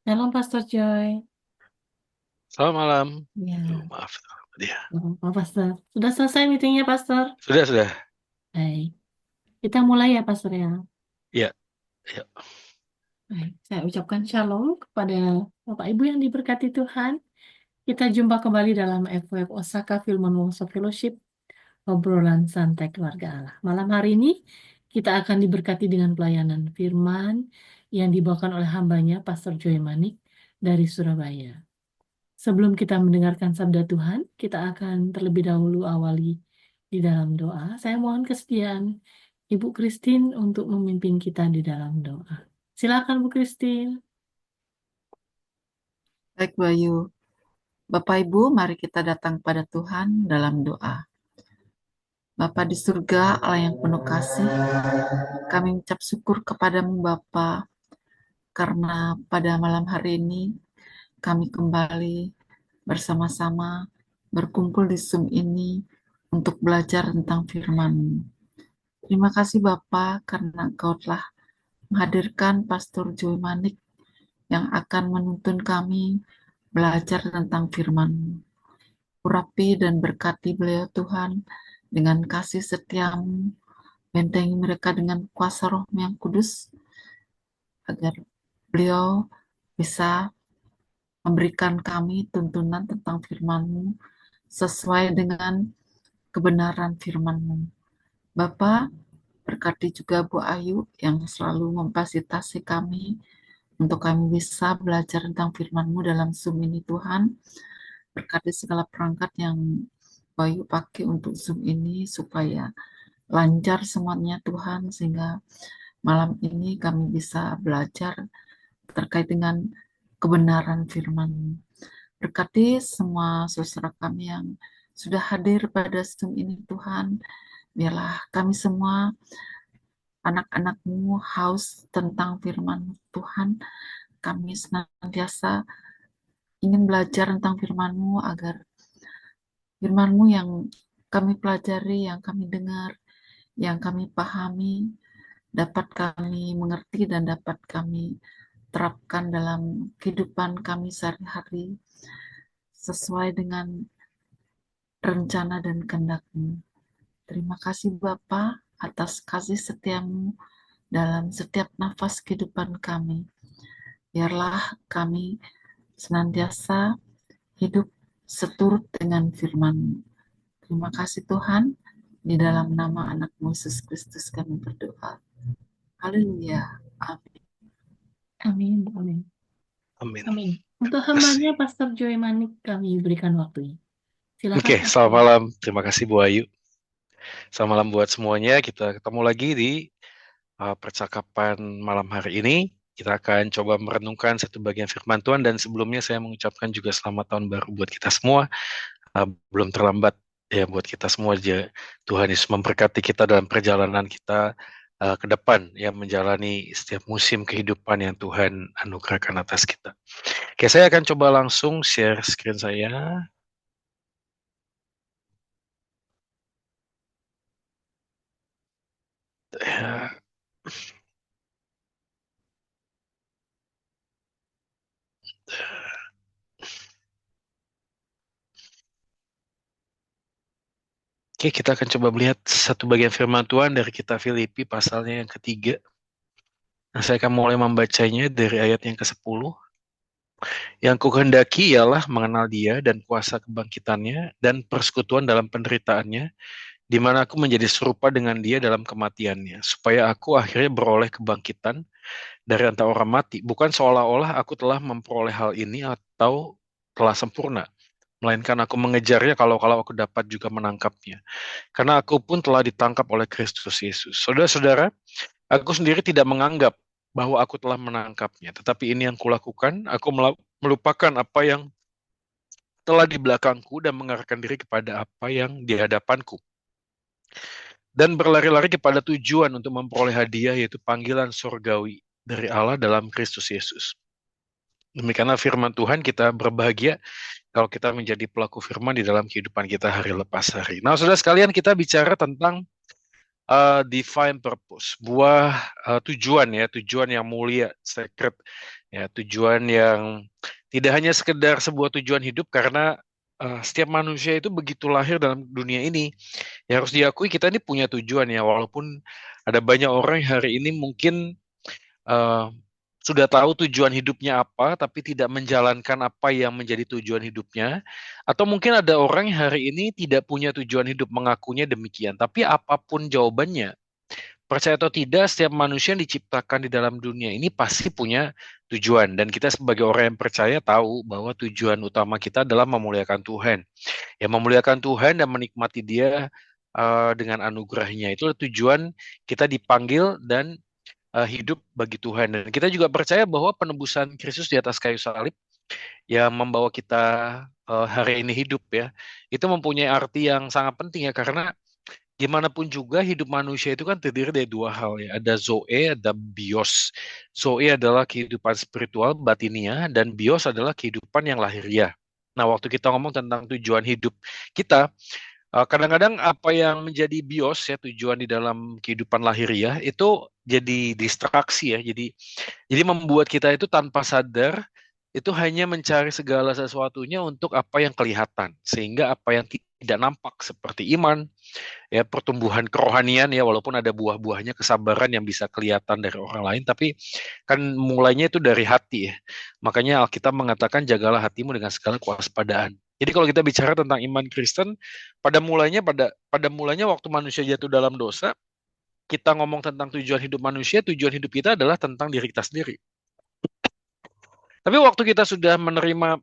Shalom Pastor Joy. Selamat malam. Ya, Maaf, dia. Pak Pastor. Sudah selesai meetingnya Pastor? Sudah. Baik. Kita mulai ya Pastor ya. Iya, iya. Baik. Saya ucapkan shalom kepada Bapak Ibu yang diberkati Tuhan. Kita jumpa kembali dalam FWF Osaka Firman Workshop Fellowship, obrolan santai keluarga Allah. Malam hari ini kita akan diberkati dengan pelayanan firman yang dibawakan oleh hambanya Pastor Joy Manik dari Surabaya. Sebelum kita mendengarkan sabda Tuhan, kita akan terlebih dahulu awali di dalam doa. Saya mohon kesediaan Ibu Christine untuk memimpin kita di dalam doa. Silakan Bu Christine. Baik Bayu, Bapak Ibu, mari kita datang pada Tuhan dalam doa. Bapa di surga, Allah yang penuh kasih, kami mengucap syukur kepadamu Bapa, karena pada malam hari ini kami kembali bersama-sama berkumpul di Zoom ini untuk belajar tentang firman-Mu. Terima kasih Bapa, karena Engkau telah menghadirkan Pastor Joy Manik yang akan menuntun kami belajar tentang firman-Mu. Urapi dan berkati beliau Tuhan dengan kasih setiamu, bentengi mereka dengan kuasa roh yang kudus, agar beliau bisa memberikan kami tuntunan tentang firman-Mu sesuai dengan kebenaran firman-Mu. Bapa, berkati juga Bu Ayu yang selalu memfasilitasi kami untuk kami bisa belajar tentang firman-Mu dalam Zoom ini Tuhan. Berkati segala perangkat yang Bayu pakai untuk Zoom ini supaya lancar semuanya Tuhan, sehingga malam ini kami bisa belajar terkait dengan kebenaran firman. Berkati semua saudara kami yang sudah hadir pada Zoom ini Tuhan, biarlah kami semua anak-anak-Mu haus tentang firman Tuhan. Kami senantiasa ingin belajar tentang firman-Mu agar firman-Mu yang kami pelajari, yang kami dengar, yang kami pahami, dapat kami mengerti dan dapat kami terapkan dalam kehidupan kami sehari-hari sesuai dengan rencana dan kehendak-Mu. Terima kasih Bapa atas kasih setiamu dalam setiap nafas kehidupan kami. Biarlah kami senantiasa hidup seturut dengan firman-Mu. Terima kasih Tuhan, di dalam nama anak-Mu Yesus Kristus kami berdoa. Haleluya. Amin. Amin. Amin. Amin. Amin. Untuk Terima kasih. hambanya Pastor Joy Manik kami berikan waktunya. Silakan Oke, Pastor. selamat malam. Terima kasih Bu Ayu. Selamat malam buat semuanya. Kita ketemu lagi di percakapan malam hari ini. Kita akan coba merenungkan satu bagian firman Tuhan, dan sebelumnya saya mengucapkan juga selamat tahun baru buat kita semua. Belum terlambat ya buat kita semua aja. Tuhan Yesus memberkati kita dalam perjalanan kita ke depan, ya, menjalani setiap musim kehidupan yang Tuhan anugerahkan atas kita. Oke, saya akan coba langsung share screen saya. Ya. Oke, kita akan coba melihat satu bagian firman Tuhan dari kitab Filipi pasalnya yang ketiga. Nah, saya akan mulai membacanya dari ayat yang ke-10. Yang kuhendaki ialah mengenal Dia dan kuasa kebangkitannya dan persekutuan dalam penderitaannya, di mana aku menjadi serupa dengan Dia dalam kematiannya, supaya aku akhirnya beroleh kebangkitan dari antara orang mati. Bukan seolah-olah aku telah memperoleh hal ini atau telah sempurna, melainkan aku mengejarnya kalau aku dapat juga menangkapnya. Karena aku pun telah ditangkap oleh Kristus Yesus. Saudara-saudara, aku sendiri tidak menganggap bahwa aku telah menangkapnya, tetapi ini yang kulakukan, aku melupakan apa yang telah di belakangku dan mengarahkan diri kepada apa yang di hadapanku. Dan berlari-lari kepada tujuan untuk memperoleh hadiah, yaitu panggilan surgawi dari Allah dalam Kristus Yesus. Demikianlah firman Tuhan, kita berbahagia kalau kita menjadi pelaku firman di dalam kehidupan kita hari lepas hari. Nah, saudara sekalian, kita bicara tentang divine purpose, sebuah tujuan, ya, tujuan yang mulia, sacred, Ya, tujuan yang tidak hanya sekedar sebuah tujuan hidup, karena setiap manusia itu begitu lahir dalam dunia ini. Ya harus diakui kita ini punya tujuan ya, walaupun ada banyak orang yang hari ini mungkin eh, sudah tahu tujuan hidupnya apa, tapi tidak menjalankan apa yang menjadi tujuan hidupnya. Atau mungkin ada orang yang hari ini tidak punya tujuan hidup, mengakunya demikian. Tapi apapun jawabannya, percaya atau tidak, setiap manusia yang diciptakan di dalam dunia ini pasti punya tujuan. Dan kita sebagai orang yang percaya tahu bahwa tujuan utama kita adalah memuliakan Tuhan. Ya, memuliakan Tuhan dan menikmati Dia dengan anugerahnya. Itu tujuan kita dipanggil dan hidup bagi Tuhan. Dan kita juga percaya bahwa penebusan Kristus di atas kayu salib yang membawa kita hari ini hidup ya, itu mempunyai arti yang sangat penting ya, karena gimana pun juga hidup manusia itu kan terdiri dari dua hal ya, ada zoe, ada bios. Zoe adalah kehidupan spiritual batinia, dan bios adalah kehidupan yang lahiriah. Nah, waktu kita ngomong tentang tujuan hidup kita, kadang-kadang apa yang menjadi bios ya, tujuan di dalam kehidupan lahiriah itu jadi distraksi ya, jadi membuat kita itu tanpa sadar itu hanya mencari segala sesuatunya untuk apa yang kelihatan, sehingga apa yang tidak nampak seperti iman, ya pertumbuhan kerohanian ya, walaupun ada buah-buahnya kesabaran yang bisa kelihatan dari orang lain, tapi kan mulainya itu dari hati ya. Makanya Alkitab mengatakan jagalah hatimu dengan segala kewaspadaan. Jadi kalau kita bicara tentang iman Kristen, pada mulanya waktu manusia jatuh dalam dosa, kita ngomong tentang tujuan hidup manusia, tujuan hidup kita adalah tentang diri kita sendiri. Tapi waktu kita sudah menerima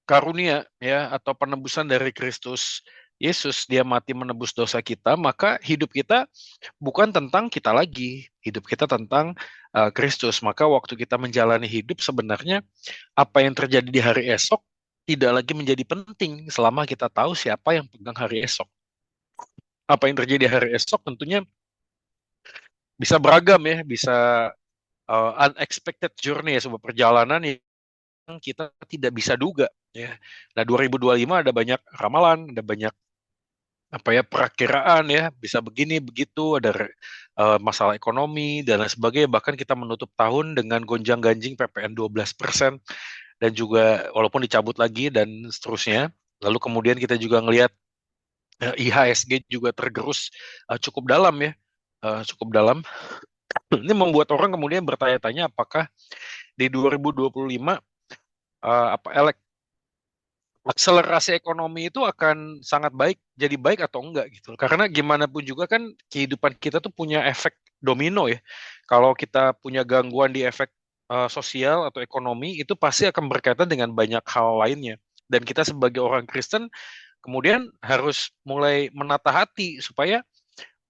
karunia ya, atau penebusan dari Kristus Yesus, dia mati menebus dosa kita, maka hidup kita bukan tentang kita lagi, hidup kita tentang Kristus. Maka waktu kita menjalani hidup, sebenarnya apa yang terjadi di hari esok tidak lagi menjadi penting selama kita tahu siapa yang pegang hari esok. Apa yang terjadi di hari esok tentunya bisa beragam ya, bisa unexpected journey ya, sebuah perjalanan yang kita tidak bisa duga ya. Nah, 2025 ada banyak ramalan, ada banyak apa ya, perakiraan ya, bisa begini begitu, ada masalah ekonomi dan lain sebagainya. Bahkan kita menutup tahun dengan gonjang-ganjing PPN 12%, dan juga walaupun dicabut lagi dan seterusnya. Lalu kemudian kita juga ngelihat IHSG juga tergerus cukup dalam ya, cukup dalam. Ini membuat orang kemudian bertanya-tanya apakah di 2025 akselerasi ekonomi itu akan sangat baik, jadi baik atau enggak gitu. Karena gimana pun juga kan kehidupan kita tuh punya efek domino ya. Kalau kita punya gangguan di efek sosial atau ekonomi, itu pasti akan berkaitan dengan banyak hal lainnya. Dan kita sebagai orang Kristen kemudian harus mulai menata hati supaya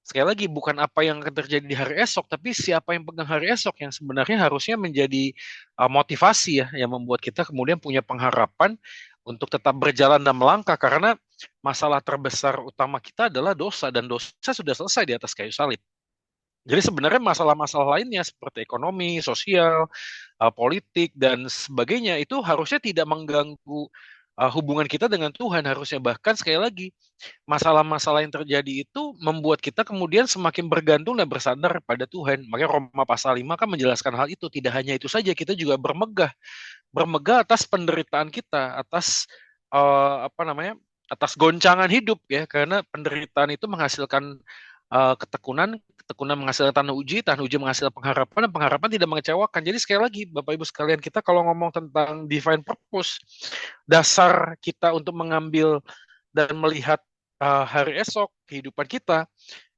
sekali lagi bukan apa yang akan terjadi di hari esok, tapi siapa yang pegang hari esok yang sebenarnya harusnya menjadi motivasi ya, yang membuat kita kemudian punya pengharapan untuk tetap berjalan dan melangkah, karena masalah terbesar utama kita adalah dosa, dan dosa sudah selesai di atas kayu salib. Jadi sebenarnya masalah-masalah lainnya seperti ekonomi, sosial, politik, dan sebagainya itu harusnya tidak mengganggu hubungan kita dengan Tuhan. Harusnya bahkan sekali lagi, masalah-masalah yang terjadi itu membuat kita kemudian semakin bergantung dan bersandar pada Tuhan. Makanya Roma pasal 5 kan menjelaskan hal itu. Tidak hanya itu saja, kita juga bermegah atas penderitaan kita, atas atas goncangan hidup ya, karena penderitaan itu menghasilkan ketekunan, ketekunan menghasilkan tanah uji menghasilkan pengharapan, dan pengharapan tidak mengecewakan. Jadi sekali lagi Bapak Ibu sekalian, kita kalau ngomong tentang divine purpose, dasar kita untuk mengambil dan melihat hari esok kehidupan kita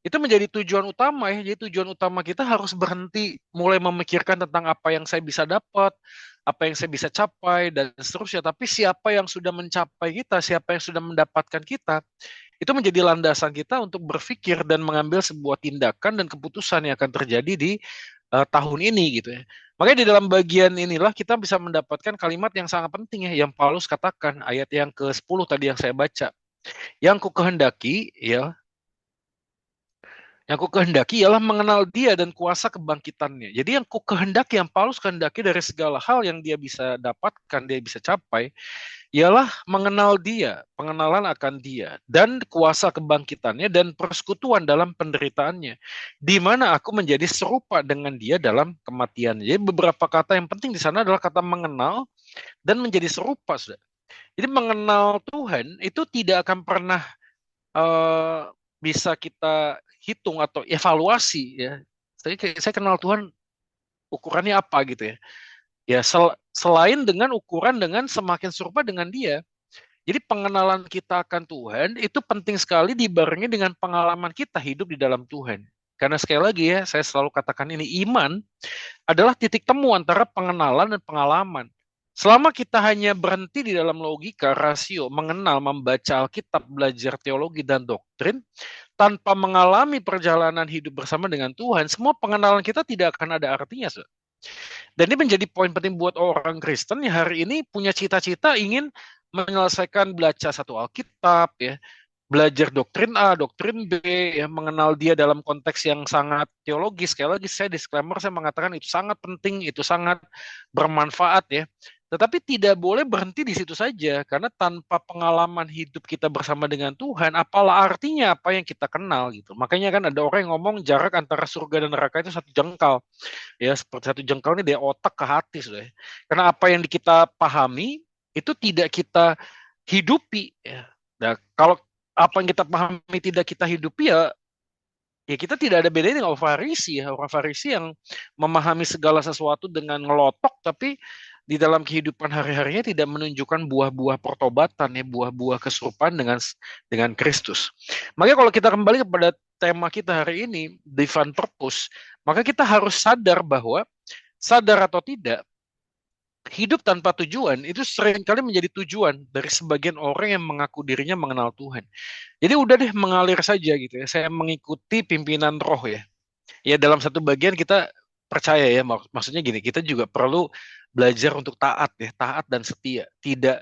itu menjadi tujuan utama ya. Jadi tujuan utama kita harus berhenti mulai memikirkan tentang apa yang saya bisa dapat, apa yang saya bisa capai, dan seterusnya. Tapi siapa yang sudah mencapai kita, siapa yang sudah mendapatkan kita, itu menjadi landasan kita untuk berpikir dan mengambil sebuah tindakan dan keputusan yang akan terjadi di tahun ini gitu ya. Makanya di dalam bagian inilah kita bisa mendapatkan kalimat yang sangat penting ya, yang Paulus katakan, ayat yang ke-10 tadi yang saya baca. Yang ku kehendaki ya, Yang ku kehendaki ialah mengenal dia dan kuasa kebangkitannya. Jadi yang ku kehendaki, yang Paulus kehendaki dari segala hal yang dia bisa dapatkan, dia bisa capai, ialah mengenal dia, pengenalan akan dia, dan kuasa kebangkitannya dan persekutuan dalam penderitaannya. Di mana aku menjadi serupa dengan dia dalam kematiannya. Jadi beberapa kata yang penting di sana adalah kata mengenal dan menjadi serupa, Saudara. Jadi mengenal Tuhan itu tidak akan pernah eh, bisa kita hitung atau evaluasi ya. Saya kenal Tuhan ukurannya apa gitu ya. Ya selain dengan ukuran dengan semakin serupa dengan Dia. Jadi pengenalan kita akan Tuhan itu penting sekali dibarengi dengan pengalaman kita hidup di dalam Tuhan. Karena sekali lagi ya, saya selalu katakan ini, iman adalah titik temu antara pengenalan dan pengalaman. Selama kita hanya berhenti di dalam logika, rasio, mengenal, membaca Alkitab, belajar teologi dan doktrin, tanpa mengalami perjalanan hidup bersama dengan Tuhan, semua pengenalan kita tidak akan ada artinya. Dan ini menjadi poin penting buat orang Kristen yang hari ini punya cita-cita ingin menyelesaikan baca satu Alkitab, ya, belajar doktrin A, doktrin B, ya, mengenal dia dalam konteks yang sangat teologis. Sekali lagi saya disclaimer, saya mengatakan itu sangat penting, itu sangat bermanfaat ya. Tetapi tidak boleh berhenti di situ saja, karena tanpa pengalaman hidup kita bersama dengan Tuhan, apalah artinya apa yang kita kenal gitu. Makanya kan ada orang yang ngomong jarak antara surga dan neraka itu satu jengkal. Ya, seperti satu jengkal ini dari otak ke hati, sudah. Karena apa yang kita pahami itu tidak kita hidupi ya. Nah, kalau apa yang kita pahami tidak kita hidupi ya kita tidak ada bedanya dengan orang Farisi ya. Orang Farisi yang memahami segala sesuatu dengan ngelotok tapi di dalam kehidupan hari-harinya tidak menunjukkan buah-buah pertobatan ya, buah-buah keserupaan dengan Kristus. Makanya kalau kita kembali kepada tema kita hari ini, divine purpose, maka kita harus sadar bahwa sadar atau tidak, hidup tanpa tujuan itu seringkali menjadi tujuan dari sebagian orang yang mengaku dirinya mengenal Tuhan. Jadi udah deh mengalir saja gitu ya. Saya mengikuti pimpinan roh ya. Ya dalam satu bagian kita percaya ya, maksudnya gini, kita juga perlu belajar untuk taat ya, taat dan setia. Tidak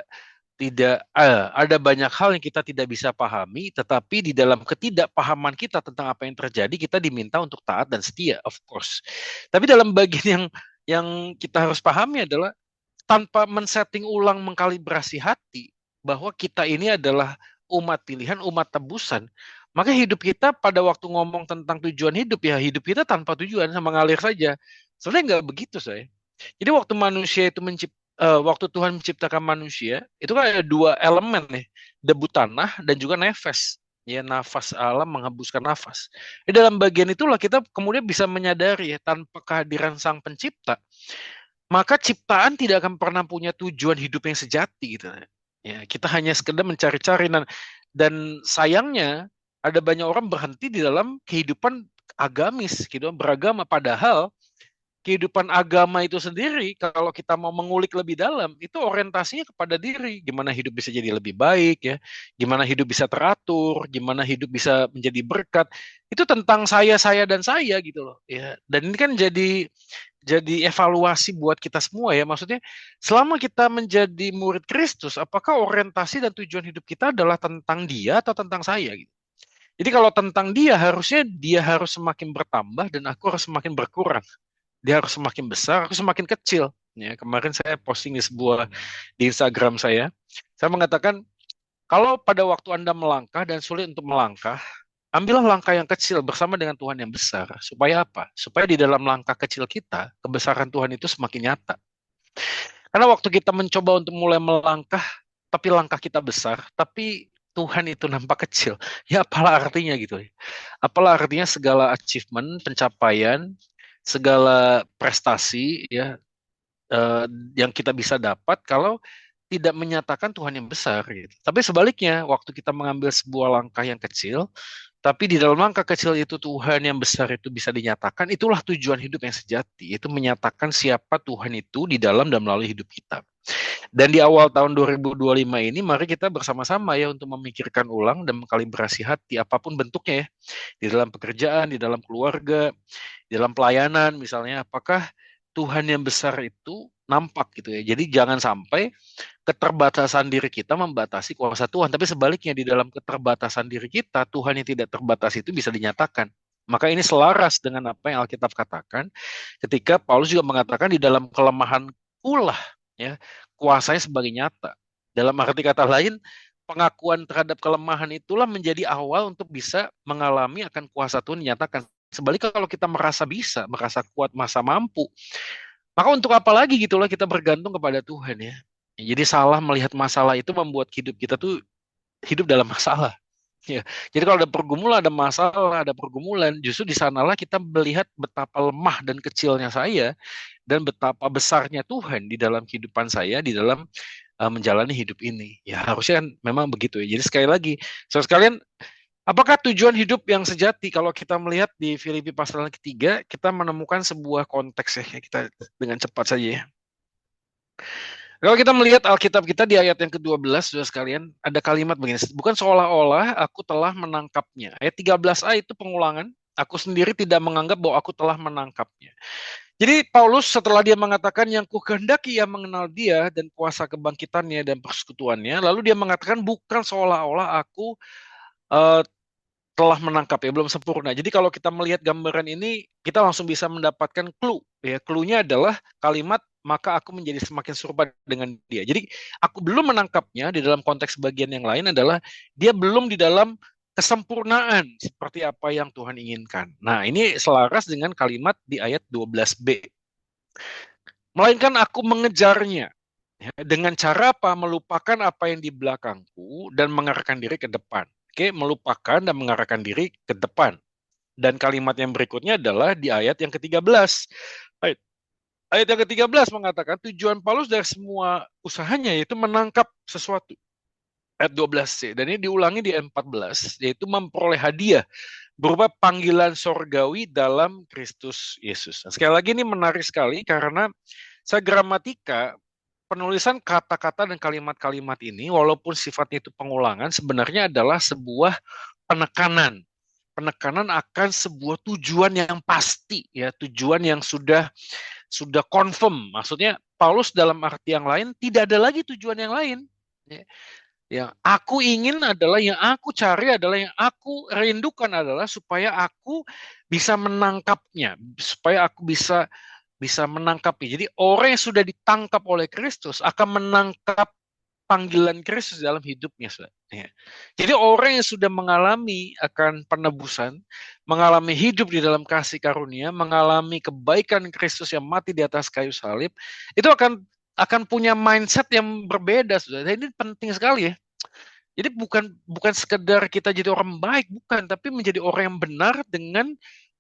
ada banyak hal yang kita tidak bisa pahami, tetapi di dalam ketidakpahaman kita tentang apa yang terjadi, kita diminta untuk taat dan setia, of course. Tapi dalam bagian yang kita harus pahami adalah tanpa men-setting ulang, mengkalibrasi hati bahwa kita ini adalah umat pilihan, umat tebusan, maka hidup kita pada waktu ngomong tentang tujuan hidup, ya hidup kita tanpa tujuan, mengalir saja. Sebenarnya nggak begitu, saya. Jadi waktu manusia itu waktu Tuhan menciptakan manusia, itu kan ada dua elemen nih, debu tanah dan juga nefas. Ya, nafas alam menghembuskan nafas. Di dalam bagian itulah kita kemudian bisa menyadari ya, tanpa kehadiran Sang Pencipta, maka ciptaan tidak akan pernah punya tujuan hidup yang sejati gitu. Ya, kita hanya sekedar mencari-cari dan sayangnya ada banyak orang berhenti di dalam kehidupan agamis, kehidupan beragama, padahal kehidupan agama itu sendiri, kalau kita mau mengulik lebih dalam, itu orientasinya kepada diri. Gimana hidup bisa jadi lebih baik, ya, gimana hidup bisa teratur, gimana hidup bisa menjadi berkat. Itu tentang saya dan saya gitu loh. Ya. Dan ini kan jadi evaluasi buat kita semua ya. Maksudnya, selama kita menjadi murid Kristus, apakah orientasi dan tujuan hidup kita adalah tentang dia atau tentang saya gitu. Jadi kalau tentang dia, harusnya dia harus semakin bertambah dan aku harus semakin berkurang. Dia harus semakin besar, aku semakin kecil. Ya, kemarin saya posting di Instagram saya mengatakan kalau pada waktu Anda melangkah dan sulit untuk melangkah, ambillah langkah yang kecil bersama dengan Tuhan yang besar. Supaya apa? Supaya di dalam langkah kecil kita, kebesaran Tuhan itu semakin nyata. Karena waktu kita mencoba untuk mulai melangkah, tapi langkah kita besar, tapi Tuhan itu nampak kecil. Ya apalah artinya gitu. Apalah artinya segala achievement, pencapaian, segala prestasi ya yang kita bisa dapat kalau tidak menyatakan Tuhan yang besar gitu. Tapi sebaliknya, waktu kita mengambil sebuah langkah yang kecil, tapi di dalam langkah kecil itu Tuhan yang besar itu bisa dinyatakan, itulah tujuan hidup yang sejati, itu menyatakan siapa Tuhan itu di dalam dan melalui hidup kita. Dan di awal tahun 2025 ini, mari kita bersama-sama ya untuk memikirkan ulang dan mengkalibrasi hati apapun bentuknya ya. Di dalam pekerjaan, di dalam keluarga, di dalam pelayanan misalnya, apakah Tuhan yang besar itu nampak gitu ya. Jadi jangan sampai keterbatasan diri kita membatasi kuasa Tuhan, tapi sebaliknya di dalam keterbatasan diri kita, Tuhan yang tidak terbatas itu bisa dinyatakan. Maka ini selaras dengan apa yang Alkitab katakan ketika Paulus juga mengatakan di dalam kelemahan kulah ya kuasanya sebagai nyata. Dalam arti kata lain, pengakuan terhadap kelemahan itulah menjadi awal untuk bisa mengalami akan kuasa Tuhan dinyatakan. Sebaliknya kalau kita merasa bisa, merasa kuat, merasa mampu, maka untuk apa lagi gitulah kita bergantung kepada Tuhan ya. Jadi salah melihat masalah itu membuat hidup kita tuh hidup dalam masalah. Ya. Jadi kalau ada pergumulan, ada masalah, ada pergumulan, justru di sanalah kita melihat betapa lemah dan kecilnya saya dan betapa besarnya Tuhan di dalam kehidupan saya, di dalam menjalani hidup ini. Ya harusnya kan memang begitu ya. Jadi sekali lagi, saudara sekalian, apakah tujuan hidup yang sejati? Kalau kita melihat di Filipi pasal ketiga, kita menemukan sebuah konteks ya. Kita dengan cepat saja ya. Kalau kita melihat Alkitab kita di ayat yang ke-12, saudara sekalian, ada kalimat begini, bukan seolah-olah aku telah menangkapnya. Ayat 13a itu pengulangan, aku sendiri tidak menganggap bahwa aku telah menangkapnya. Jadi Paulus setelah dia mengatakan yang kukehendaki ia mengenal dia dan kuasa kebangkitannya dan persekutuannya, lalu dia mengatakan bukan seolah-olah aku telah menangkap ya, belum sempurna. Jadi kalau kita melihat gambaran ini, kita langsung bisa mendapatkan clue. Ya, clue-nya adalah kalimat maka aku menjadi semakin serupa dengan dia. Jadi aku belum menangkapnya di dalam konteks bagian yang lain adalah dia belum di dalam kesempurnaan seperti apa yang Tuhan inginkan. Nah, ini selaras dengan kalimat di ayat 12b. Melainkan aku mengejarnya. Ya, dengan cara apa? Melupakan apa yang di belakangku dan mengarahkan diri ke depan. Oke, melupakan dan mengarahkan diri ke depan. Dan kalimat yang berikutnya adalah di ayat yang ke-13. Ayat yang ke-13 mengatakan tujuan Paulus dari semua usahanya yaitu menangkap sesuatu. Ayat 12c. Dan ini diulangi di ayat 14, yaitu memperoleh hadiah berupa panggilan sorgawi dalam Kristus Yesus. Nah, sekali lagi ini menarik sekali karena saya gramatika penulisan kata-kata dan kalimat-kalimat ini, walaupun sifatnya itu pengulangan, sebenarnya adalah sebuah penekanan. Penekanan akan sebuah tujuan yang pasti, ya, tujuan yang sudah confirm. Maksudnya Paulus dalam arti yang lain tidak ada lagi tujuan yang lain. Ya. Yang aku ingin adalah, yang aku cari adalah, yang aku rindukan adalah supaya aku bisa menangkapnya, supaya aku bisa menangkapnya. Jadi orang yang sudah ditangkap oleh Kristus akan menangkap panggilan Kristus dalam hidupnya. Ya. Jadi orang yang sudah mengalami akan penebusan, mengalami hidup di dalam kasih karunia, mengalami kebaikan Kristus yang mati di atas kayu salib, itu akan punya mindset yang berbeda. Dan ini penting sekali ya. Jadi bukan sekedar kita jadi orang baik, bukan, tapi menjadi orang yang benar dengan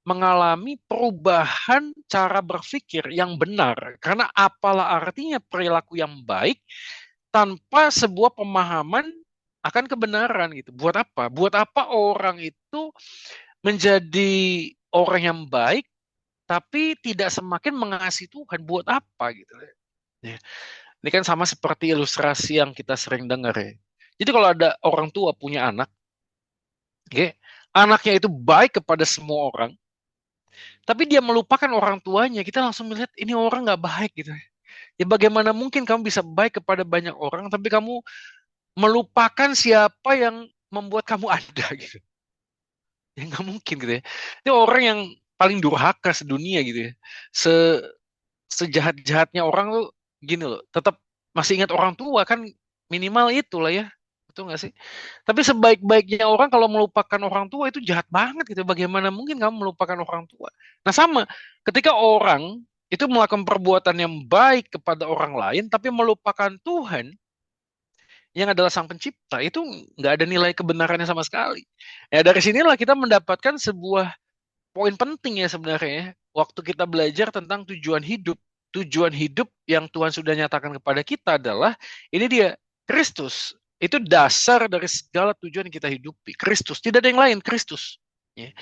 mengalami perubahan cara berpikir yang benar. Karena apalah artinya perilaku yang baik tanpa sebuah pemahaman akan kebenaran gitu. Buat apa? Buat apa orang itu menjadi orang yang baik tapi tidak semakin mengasihi Tuhan? Buat apa gitu ya. Ini kan sama seperti ilustrasi yang kita sering dengar ya. Jadi kalau ada orang tua punya anak, okay, anaknya itu baik kepada semua orang, tapi dia melupakan orang tuanya, kita langsung melihat ini orang nggak baik gitu. Ya bagaimana mungkin kamu bisa baik kepada banyak orang, tapi kamu melupakan siapa yang membuat kamu ada gitu. Ya nggak mungkin gitu ya. Ini orang yang paling durhaka sedunia gitu ya. Sejahat-jahatnya orang tuh gini loh, tetap masih ingat orang tua kan, minimal itulah ya. Betul nggak sih? Tapi sebaik-baiknya orang kalau melupakan orang tua itu jahat banget gitu. Bagaimana mungkin kamu melupakan orang tua? Nah sama, ketika orang itu melakukan perbuatan yang baik kepada orang lain, tapi melupakan Tuhan, yang adalah sang pencipta, itu nggak ada nilai kebenarannya sama sekali. Ya dari sinilah kita mendapatkan sebuah poin penting ya sebenarnya. Waktu kita belajar tentang tujuan hidup. Tujuan hidup yang Tuhan sudah nyatakan kepada kita adalah, ini dia, Kristus. Itu dasar dari segala tujuan yang kita hidupi. Kristus, tidak ada yang lain, Kristus. Ya.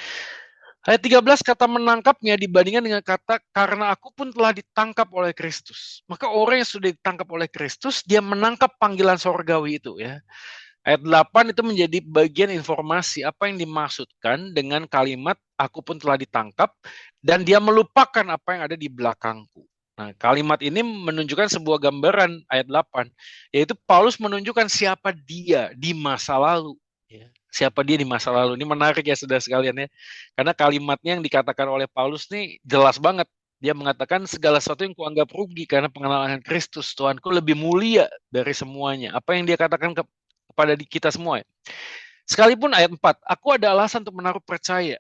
Ayat 13 kata menangkapnya dibandingkan dengan kata karena aku pun telah ditangkap oleh Kristus. Maka orang yang sudah ditangkap oleh Kristus, dia menangkap panggilan sorgawi itu ya. Ayat 8 itu menjadi bagian informasi apa yang dimaksudkan dengan kalimat aku pun telah ditangkap dan dia melupakan apa yang ada di belakangku. Nah, kalimat ini menunjukkan sebuah gambaran ayat 8, yaitu Paulus menunjukkan siapa dia di masa lalu. Ya. siapa dia di masa lalu. Ini menarik ya saudara sekalian ya. Karena kalimatnya yang dikatakan oleh Paulus nih jelas banget. Dia mengatakan segala sesuatu yang kuanggap rugi karena pengenalan Kristus, Tuhanku lebih mulia dari semuanya. Apa yang dia katakan kepada kita semua ya. Sekalipun ayat 4, aku ada alasan untuk menaruh percaya.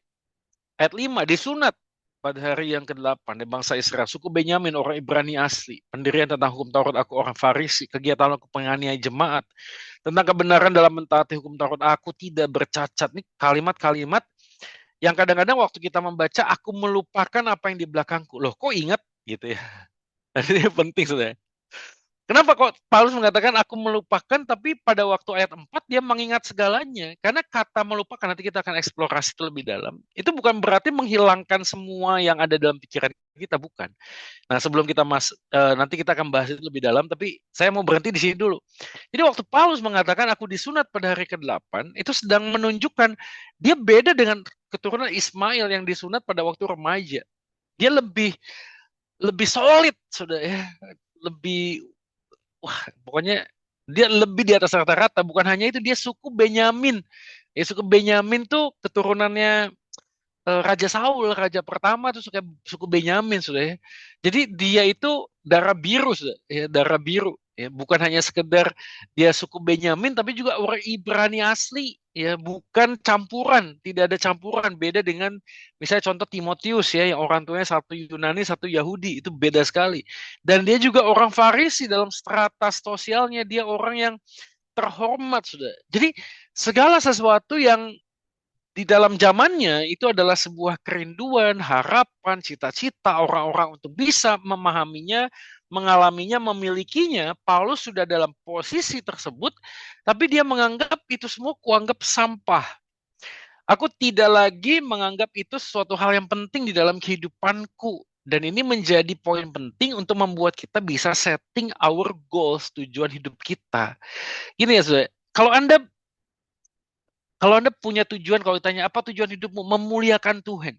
Ayat 5, disunat pada hari yang ke-8 dari bangsa Israel, suku Benyamin, orang Ibrani asli, pendirian tentang hukum Taurat aku orang Farisi, kegiatan aku penganiaya jemaat, tentang kebenaran dalam mentaati hukum Taurat aku tidak bercacat. Ini kalimat-kalimat yang kadang-kadang waktu kita membaca, aku melupakan apa yang di belakangku. Loh, kok ingat? Gitu ya. Ini penting, saudara. Kenapa kok Paulus mengatakan aku melupakan, tapi pada waktu ayat 4 dia mengingat segalanya. Karena kata melupakan, nanti kita akan eksplorasi itu lebih dalam. Itu bukan berarti menghilangkan semua yang ada dalam pikiran kita, bukan. Nah, sebelum kita nanti kita akan bahas itu lebih dalam, tapi saya mau berhenti di sini dulu. Jadi waktu Paulus mengatakan aku disunat pada hari ke-8, itu sedang menunjukkan dia beda dengan keturunan Ismail yang disunat pada waktu remaja. Dia lebih solid, sudah ya, lebih pokoknya dia lebih di atas rata-rata. Bukan hanya itu, dia suku Benyamin. Ya, suku Benyamin tuh keturunannya Raja Saul, raja pertama tuh suku Benyamin, sudah ya. Jadi dia itu darah biru, sudah ya, darah biru. Ya, bukan hanya sekedar dia suku Benyamin, tapi juga orang Ibrani asli. Ya, bukan campuran, tidak ada campuran. Beda dengan misalnya contoh Timotius ya, yang orang tuanya satu Yunani, satu Yahudi, itu beda sekali. Dan dia juga orang Farisi dalam strata sosialnya, dia orang yang terhormat, sudah. Jadi segala sesuatu yang di dalam zamannya itu adalah sebuah kerinduan, harapan, cita-cita orang-orang untuk bisa memahaminya, mengalaminya, memilikinya. Paulus sudah dalam posisi tersebut, tapi dia menganggap itu semua kuanggap sampah. Aku tidak lagi menganggap itu suatu hal yang penting di dalam kehidupanku. Dan ini menjadi poin penting untuk membuat kita bisa setting our goals, tujuan hidup kita. Gini ya, saudara. Kalau Anda punya tujuan, kalau ditanya apa tujuan hidupmu, memuliakan Tuhan.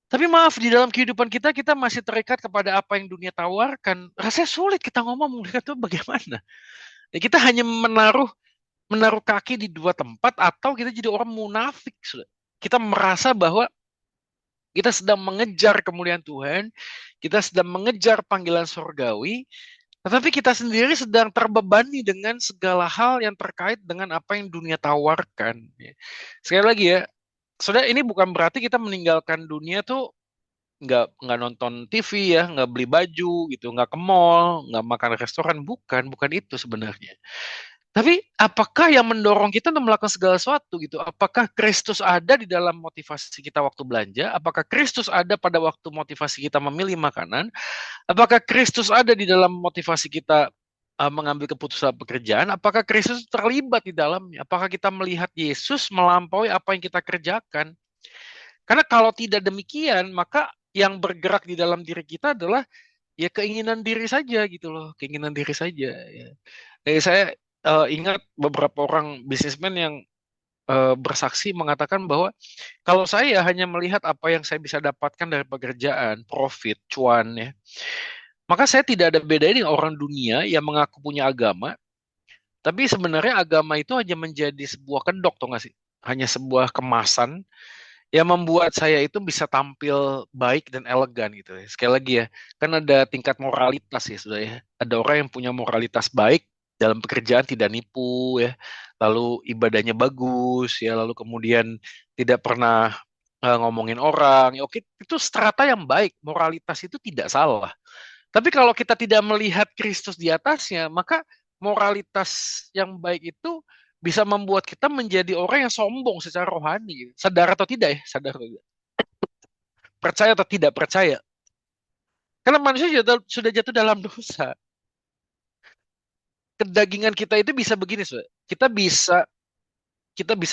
Tapi maaf, di dalam kehidupan kita, kita masih terikat kepada apa yang dunia tawarkan. Rasanya sulit kita ngomong memuliakan Tuhan bagaimana. Ya, kita hanya menaruh kaki di dua tempat, atau kita jadi orang munafik. Kita merasa bahwa kita sedang mengejar kemuliaan Tuhan, kita sedang mengejar panggilan surgawi, tetapi kita sendiri sedang terbebani dengan segala hal yang terkait dengan apa yang dunia tawarkan. Sekali lagi ya, saudara, ini bukan berarti kita meninggalkan dunia tuh nggak nonton TV ya, nggak beli baju gitu, nggak ke mall, nggak makan di restoran, bukan itu sebenarnya. Tapi apakah yang mendorong kita untuk melakukan segala sesuatu gitu? Apakah Kristus ada di dalam motivasi kita waktu belanja? Apakah Kristus ada pada waktu motivasi kita memilih makanan? Apakah Kristus ada di dalam motivasi kita mengambil keputusan pekerjaan? Apakah Kristus terlibat di dalamnya? Apakah kita melihat Yesus melampaui apa yang kita kerjakan? Karena kalau tidak demikian, maka yang bergerak di dalam diri kita adalah ya keinginan diri saja gitu loh, keinginan diri saja. Ya. Jadi saya ingat beberapa orang bisnismen yang bersaksi mengatakan bahwa kalau saya hanya melihat apa yang saya bisa dapatkan dari pekerjaan, profit, cuan ya, maka saya tidak ada bedanya dengan orang dunia yang mengaku punya agama, tapi sebenarnya agama itu hanya menjadi sebuah kedok, tuh nggak sih? Hanya sebuah kemasan yang membuat saya itu bisa tampil baik dan elegan gitu ya. Sekali lagi ya, kan ada tingkat moralitas ya sudah ya. Ada orang yang punya moralitas baik dalam pekerjaan, tidak nipu ya, lalu ibadahnya bagus ya, lalu kemudian tidak pernah ngomongin orang. Ya, oke, itu strata yang baik, moralitas itu tidak salah. Tapi kalau kita tidak melihat Kristus di atasnya, maka moralitas yang baik itu bisa membuat kita menjadi orang yang sombong secara rohani. Sadar atau tidak ya? Sadar atau tidak? Percaya atau tidak percaya? Karena manusia sudah jatuh dalam dosa. Kedagingan kita itu bisa begini, saudara. Kita bisa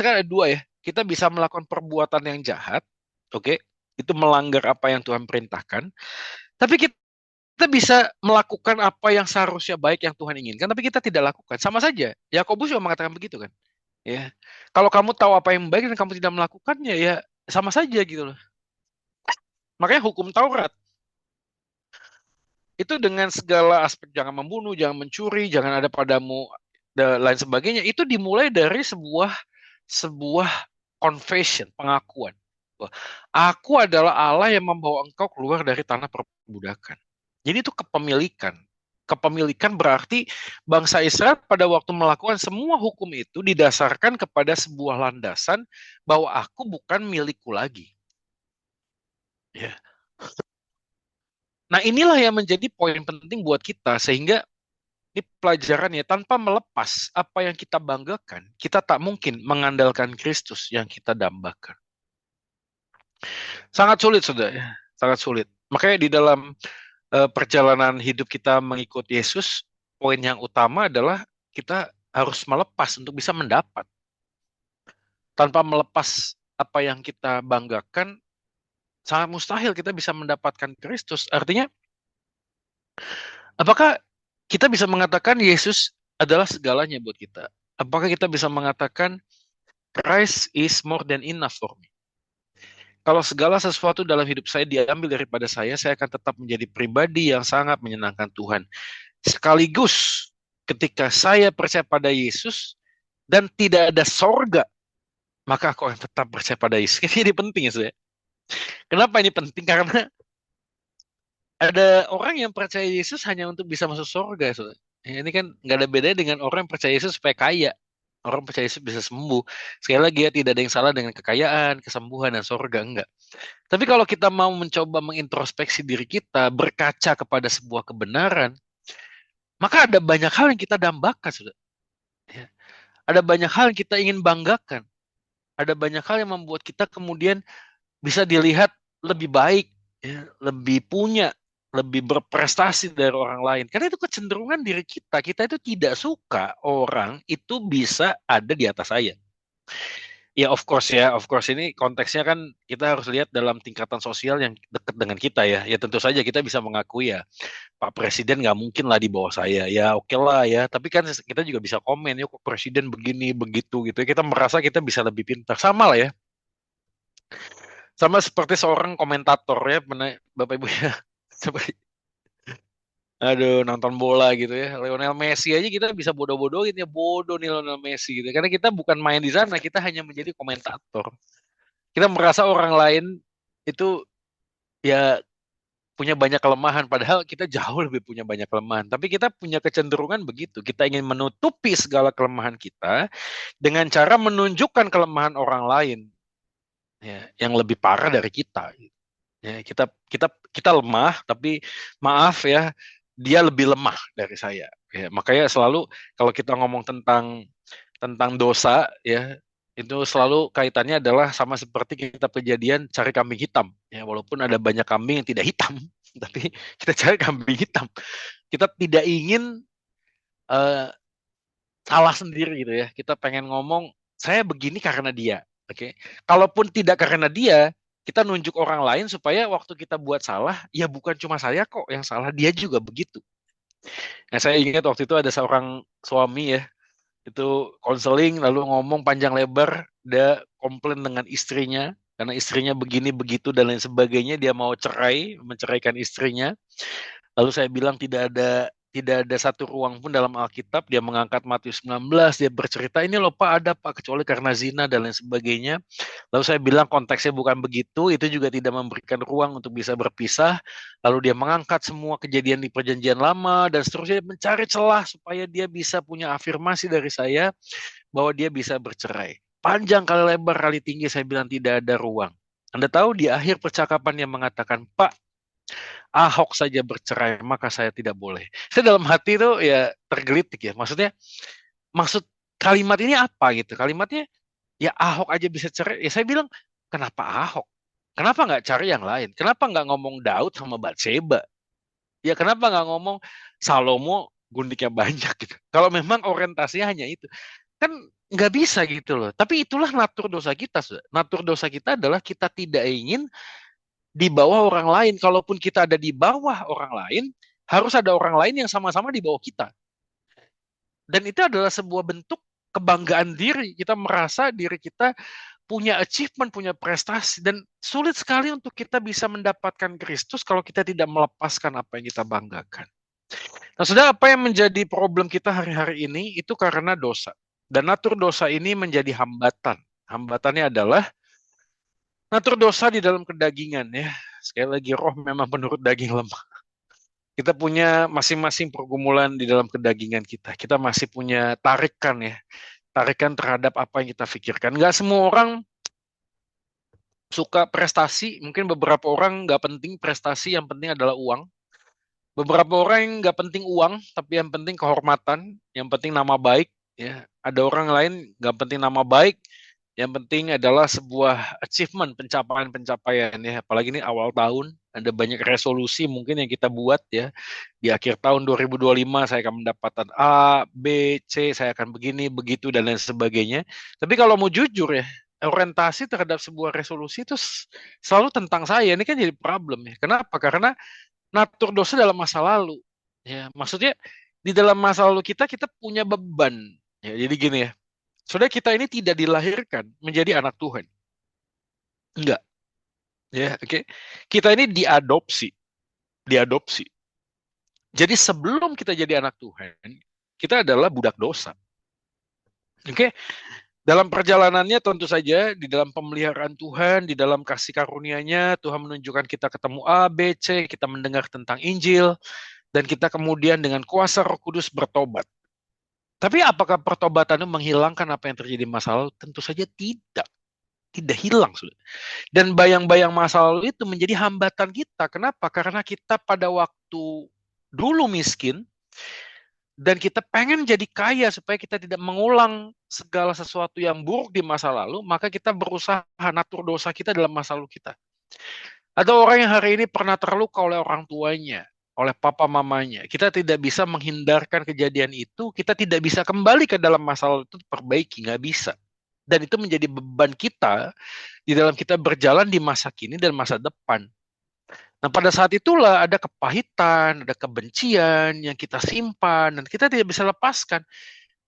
kan ada dua ya. Kita bisa melakukan perbuatan yang jahat, oke? Itu melanggar apa yang Tuhan perintahkan. Tapi kita bisa melakukan apa yang seharusnya baik yang Tuhan inginkan, tapi kita tidak lakukan. Sama saja. Yakobus juga mengatakan begitu kan. Ya. Kalau kamu tahu apa yang baik dan kamu tidak melakukannya, ya sama saja gitu loh. Makanya hukum Taurat itu dengan segala aspek, jangan membunuh, jangan mencuri, jangan ada padamu dan lain sebagainya, itu dimulai dari sebuah sebuah confession, pengakuan. Aku adalah Allah yang membawa engkau keluar dari tanah perbudakan. Jadi itu kepemilikan. Kepemilikan berarti bangsa Israel pada waktu melakukan semua hukum itu didasarkan kepada sebuah landasan bahwa aku bukan milikku lagi. Ya. Nah, inilah yang menjadi poin penting buat kita, sehingga ini pelajaran ya, tanpa melepas apa yang kita banggakan, kita tak mungkin mengandalkan Kristus yang kita dambakan. Sangat sulit, saudara. Sangat sulit. Makanya di dalam perjalanan hidup kita mengikut Yesus, poin yang utama adalah kita harus melepas untuk bisa mendapat. Tanpa melepas apa yang kita banggakan, sangat mustahil kita bisa mendapatkan Kristus. Artinya, apakah kita bisa mengatakan Yesus adalah segalanya buat kita? Apakah kita bisa mengatakan Christ is more than enough for me? Kalau segala sesuatu dalam hidup saya diambil daripada saya akan tetap menjadi pribadi yang sangat menyenangkan Tuhan. Sekaligus ketika saya percaya pada Yesus dan tidak ada sorga, maka aku akan tetap percaya pada Yesus. Ini penting ya, saya. Kenapa ini penting? Karena ada orang yang percaya Yesus hanya untuk bisa masuk sorga. So. Ini kan nggak ada bedanya dengan orang yang percaya Yesus supaya kaya. Orang percaya Yesus bisa sembuh. Sekali lagi ya, tidak ada yang salah dengan kekayaan, kesembuhan, dan sorga. Enggak. Tapi kalau kita mau mencoba mengintrospeksi diri kita, berkaca kepada sebuah kebenaran, maka ada banyak hal yang kita dambakan. Sudah. Ya. Ada banyak hal yang kita ingin banggakan. Ada banyak hal yang membuat kita kemudian bisa dilihat lebih baik, ya, lebih punya, lebih berprestasi dari orang lain. Karena itu kecenderungan diri kita. Kita itu tidak suka orang itu bisa ada di atas saya. Ya, of course ini konteksnya kan kita harus lihat dalam tingkatan sosial yang dekat dengan kita ya. Ya tentu saja kita bisa mengakui ya, Pak Presiden nggak mungkin lah di bawah saya. Ya oke lah ya. Tapi kan kita juga bisa komen ya, kok Presiden begini begitu gitu. Kita merasa kita bisa lebih pintar. Sama lah ya. Sama seperti seorang komentator ya, Bapak Ibu ya. Seperti aduh, nonton bola gitu ya. Lionel Messi aja kita bisa bodoh-bodohin ya, bodoh nih Lionel Messi gitu. Karena kita bukan main di sana, kita hanya menjadi komentator. Kita merasa orang lain itu ya punya banyak kelemahan, padahal kita jauh lebih punya banyak kelemahan. Tapi kita punya kecenderungan begitu. Kita ingin menutupi segala kelemahan kita dengan cara menunjukkan kelemahan orang lain ya, yang lebih parah dari kita. Ya, kita lemah, tapi maaf ya, dia lebih lemah dari saya. Ya, makanya selalu kalau kita ngomong tentang dosa, ya itu selalu kaitannya adalah sama seperti kita kejadian cari kambing hitam. Ya, walaupun ada banyak kambing yang tidak hitam, tapi kita cari kambing hitam. Kita tidak ingin salah sendiri gitu ya. Kita pengen ngomong saya begini karena dia. Oke. Kalaupun tidak karena dia, kita nunjuk orang lain supaya waktu kita buat salah, ya bukan cuma saya kok yang salah, dia juga begitu. Nah, saya ingat waktu itu ada seorang suami ya, itu konseling lalu ngomong panjang lebar, dia komplain dengan istrinya, karena istrinya begini begitu dan lain sebagainya, dia mau menceraikan istrinya. Lalu saya bilang tidak ada satu ruang pun dalam Alkitab dia mengangkat Matius 19, dia bercerita ini loh Pak ada Pak, kecuali karena zina dan lain sebagainya. Lalu saya bilang konteksnya bukan begitu, itu juga tidak memberikan ruang untuk bisa berpisah. Lalu dia mengangkat semua kejadian di perjanjian lama dan seterusnya, mencari celah supaya dia bisa punya afirmasi dari saya bahwa dia bisa bercerai. Panjang kali lebar kali tinggi saya bilang tidak ada ruang. Anda tahu di akhir percakapan yang mengatakan, Pak, Ahok saja bercerai, maka saya tidak boleh. Saya dalam hati itu ya tergelitik ya. Maksud kalimat ini apa gitu? Kalimatnya ya Ahok aja bisa cerai. Ya saya bilang, kenapa Ahok? Kenapa nggak cari yang lain? Kenapa nggak ngomong Daud sama Batseba? Ya kenapa nggak ngomong Salomo gundiknya banyak gitu? Kalau memang orientasinya hanya itu. Kan nggak bisa gitu loh. Tapi itulah natur dosa kita. Natur dosa kita adalah kita tidak ingin di bawah orang lain. Kalaupun kita ada di bawah orang lain, harus ada orang lain yang sama-sama di bawah kita. Dan itu adalah sebuah bentuk kebanggaan diri. Kita merasa diri kita punya achievement, punya prestasi. Dan sulit sekali untuk kita bisa mendapatkan Kristus kalau kita tidak melepaskan apa yang kita banggakan. Nah, saudara, apa yang menjadi problem kita hari-hari ini itu karena dosa. Dan natur dosa ini menjadi hambatan. Hambatannya adalah natur dosa di dalam kedagingan ya. Sekali lagi roh memang menurut daging lemah. Kita punya masing-masing pergumulan di dalam kedagingan kita. Kita masih punya tarikan ya. Tarikan terhadap apa yang kita pikirkan. Nggak semua orang suka prestasi. Mungkin beberapa orang nggak penting prestasi, yang penting adalah uang. Beberapa orang yang nggak penting uang, tapi yang penting kehormatan, yang penting nama baik. Ya, ada orang lain nggak penting nama baik, yang penting adalah sebuah achievement, pencapaian-pencapaian ya. Apalagi ini awal tahun, ada banyak resolusi mungkin yang kita buat ya. Di akhir tahun 2025 saya akan mendapatkan A, B, C, saya akan begini, begitu dan lain sebagainya. Tapi kalau mau jujur ya, orientasi terhadap sebuah resolusi itu selalu tentang saya. Ini kan jadi problem ya. Kenapa? Karena natur dosa dalam masa lalu. Ya, maksudnya di dalam masa lalu kita punya beban. Ya, jadi gini ya. Saudara, kita ini tidak dilahirkan menjadi anak Tuhan. Enggak. Ya, oke. Kita ini diadopsi. Jadi sebelum kita jadi anak Tuhan, kita adalah budak dosa. Oke. Dalam perjalanannya tentu saja di dalam pemeliharaan Tuhan, di dalam kasih karunia-Nya, Tuhan menunjukkan kita ketemu A, B, C, kita mendengar tentang Injil, dan kita kemudian dengan kuasa Roh Kudus bertobat. Tapi apakah pertobatan itu menghilangkan apa yang terjadi di masa lalu? Tentu saja tidak. Tidak hilang, sudah. Dan bayang-bayang masa lalu itu menjadi hambatan kita. Kenapa? Karena kita pada waktu dulu miskin, dan kita pengen jadi kaya supaya kita tidak mengulang segala sesuatu yang buruk di masa lalu, maka kita berusaha natur dosa kita dalam masa lalu kita. Ada orang yang hari ini pernah terluka oleh orang tuanya, oleh papa mamanya. Kita tidak bisa menghindarkan kejadian itu, kita tidak bisa kembali ke dalam masa lalu itu perbaiki, nggak bisa. Dan itu menjadi beban kita di dalam kita berjalan di masa kini dan masa depan. Nah, pada saat itulah ada kepahitan, ada kebencian yang kita simpan, dan kita tidak bisa lepaskan.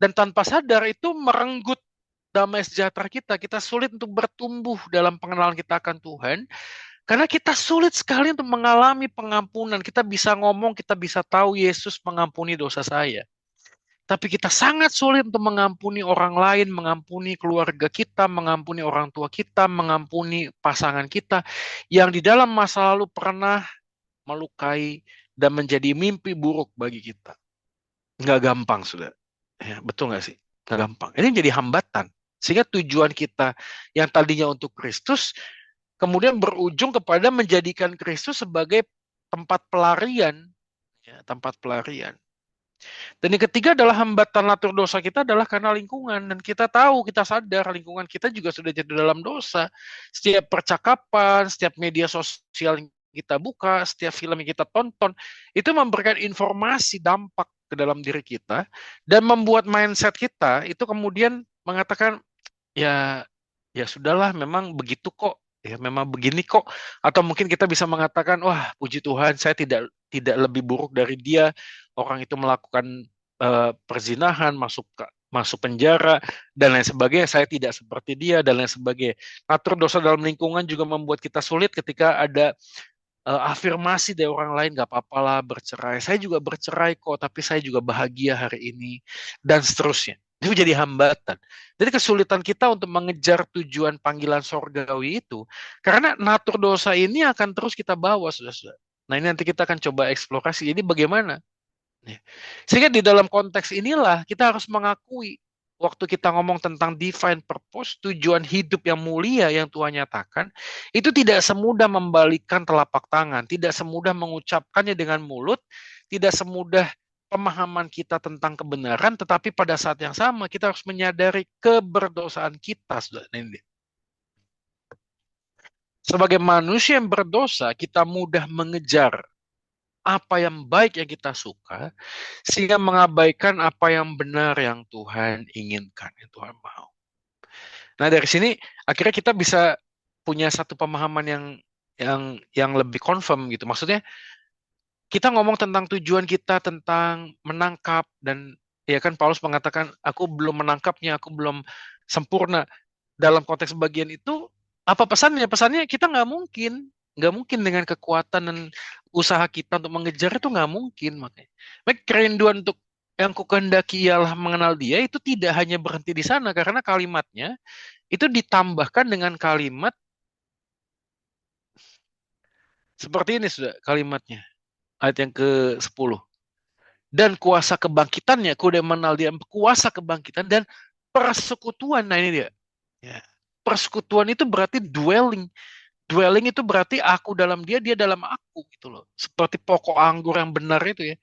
Dan tanpa sadar itu merenggut damai sejahtera kita. Kita sulit untuk bertumbuh dalam pengenalan kita akan Tuhan, karena kita sulit sekali untuk mengalami pengampunan. Kita bisa ngomong, kita bisa tahu Yesus mengampuni dosa saya. Tapi kita sangat sulit untuk mengampuni orang lain, mengampuni keluarga kita, mengampuni orang tua kita, mengampuni pasangan kita yang di dalam masa lalu pernah melukai dan menjadi mimpi buruk bagi kita. Nggak gampang, sudah. Ya, betul nggak sih? Nggak gampang. Ini menjadi hambatan. Sehingga tujuan kita yang tadinya untuk Kristus, kemudian berujung kepada menjadikan Kristus sebagai tempat pelarian. Ya, tempat pelarian. Dan yang ketiga adalah hambatan natur dosa kita adalah karena lingkungan. Dan kita tahu, kita sadar lingkungan kita juga sudah jadi dalam dosa. Setiap percakapan, setiap media sosial yang kita buka, setiap film yang kita tonton, itu memberikan informasi dampak ke dalam diri kita dan membuat mindset kita itu kemudian mengatakan, ya sudahlah, memang begitu kok. Ya memang begini kok. Atau mungkin kita bisa mengatakan, wah puji Tuhan saya tidak lebih buruk dari dia. Orang itu melakukan perzinahan, masuk penjara dan lain sebagainya, saya tidak seperti dia dan lain sebagainya. Natur dosa dalam lingkungan juga membuat kita sulit ketika ada afirmasi dari orang lain, gak apa-apa lah bercerai, saya juga bercerai kok, tapi saya juga bahagia hari ini, dan seterusnya. Itu jadi hambatan. Jadi kesulitan kita untuk mengejar tujuan panggilan sorgawi itu, karena natur dosa ini akan terus kita bawa, saudara-saudara. Nah, ini nanti kita akan coba eksplorasi, ini bagaimana. Sehingga di dalam konteks inilah kita harus mengakui, waktu kita ngomong tentang divine purpose, tujuan hidup yang mulia yang Tuhan nyatakan, itu tidak semudah membalikkan telapak tangan, tidak semudah mengucapkannya dengan mulut, tidak semudah pemahaman kita tentang kebenaran, tetapi pada saat yang sama kita harus menyadari keberdosaan kita. Sebagai manusia yang berdosa, kita mudah mengejar apa yang baik yang kita suka, sehingga mengabaikan apa yang benar yang Tuhan inginkan, yang Tuhan mau. Nah, dari sini akhirnya kita bisa punya satu pemahaman yang lebih confirm gitu. Maksudnya kita ngomong tentang tujuan kita, tentang menangkap, dan ya kan Paulus mengatakan, aku belum menangkapnya, aku belum sempurna. Dalam konteks bagian itu, apa pesannya? Pesannya kita nggak mungkin dengan kekuatan dan usaha kita untuk mengejar itu nggak mungkin. Makanya kerinduan untuk yang kukehendaki ialah mengenal dia itu tidak hanya berhenti di sana, karena kalimatnya itu ditambahkan dengan kalimat seperti ini sudah kalimatnya. Ayat yang ke-10. Dan kuasa kebangkitannya, aku udah mengenal dia, kuasa kebangkitan dan persekutuan. Nah ini dia. Ya. Persekutuan itu berarti dwelling. Dwelling itu berarti aku dalam dia, dia dalam aku gitu loh. Seperti pokok anggur yang benar itu ya.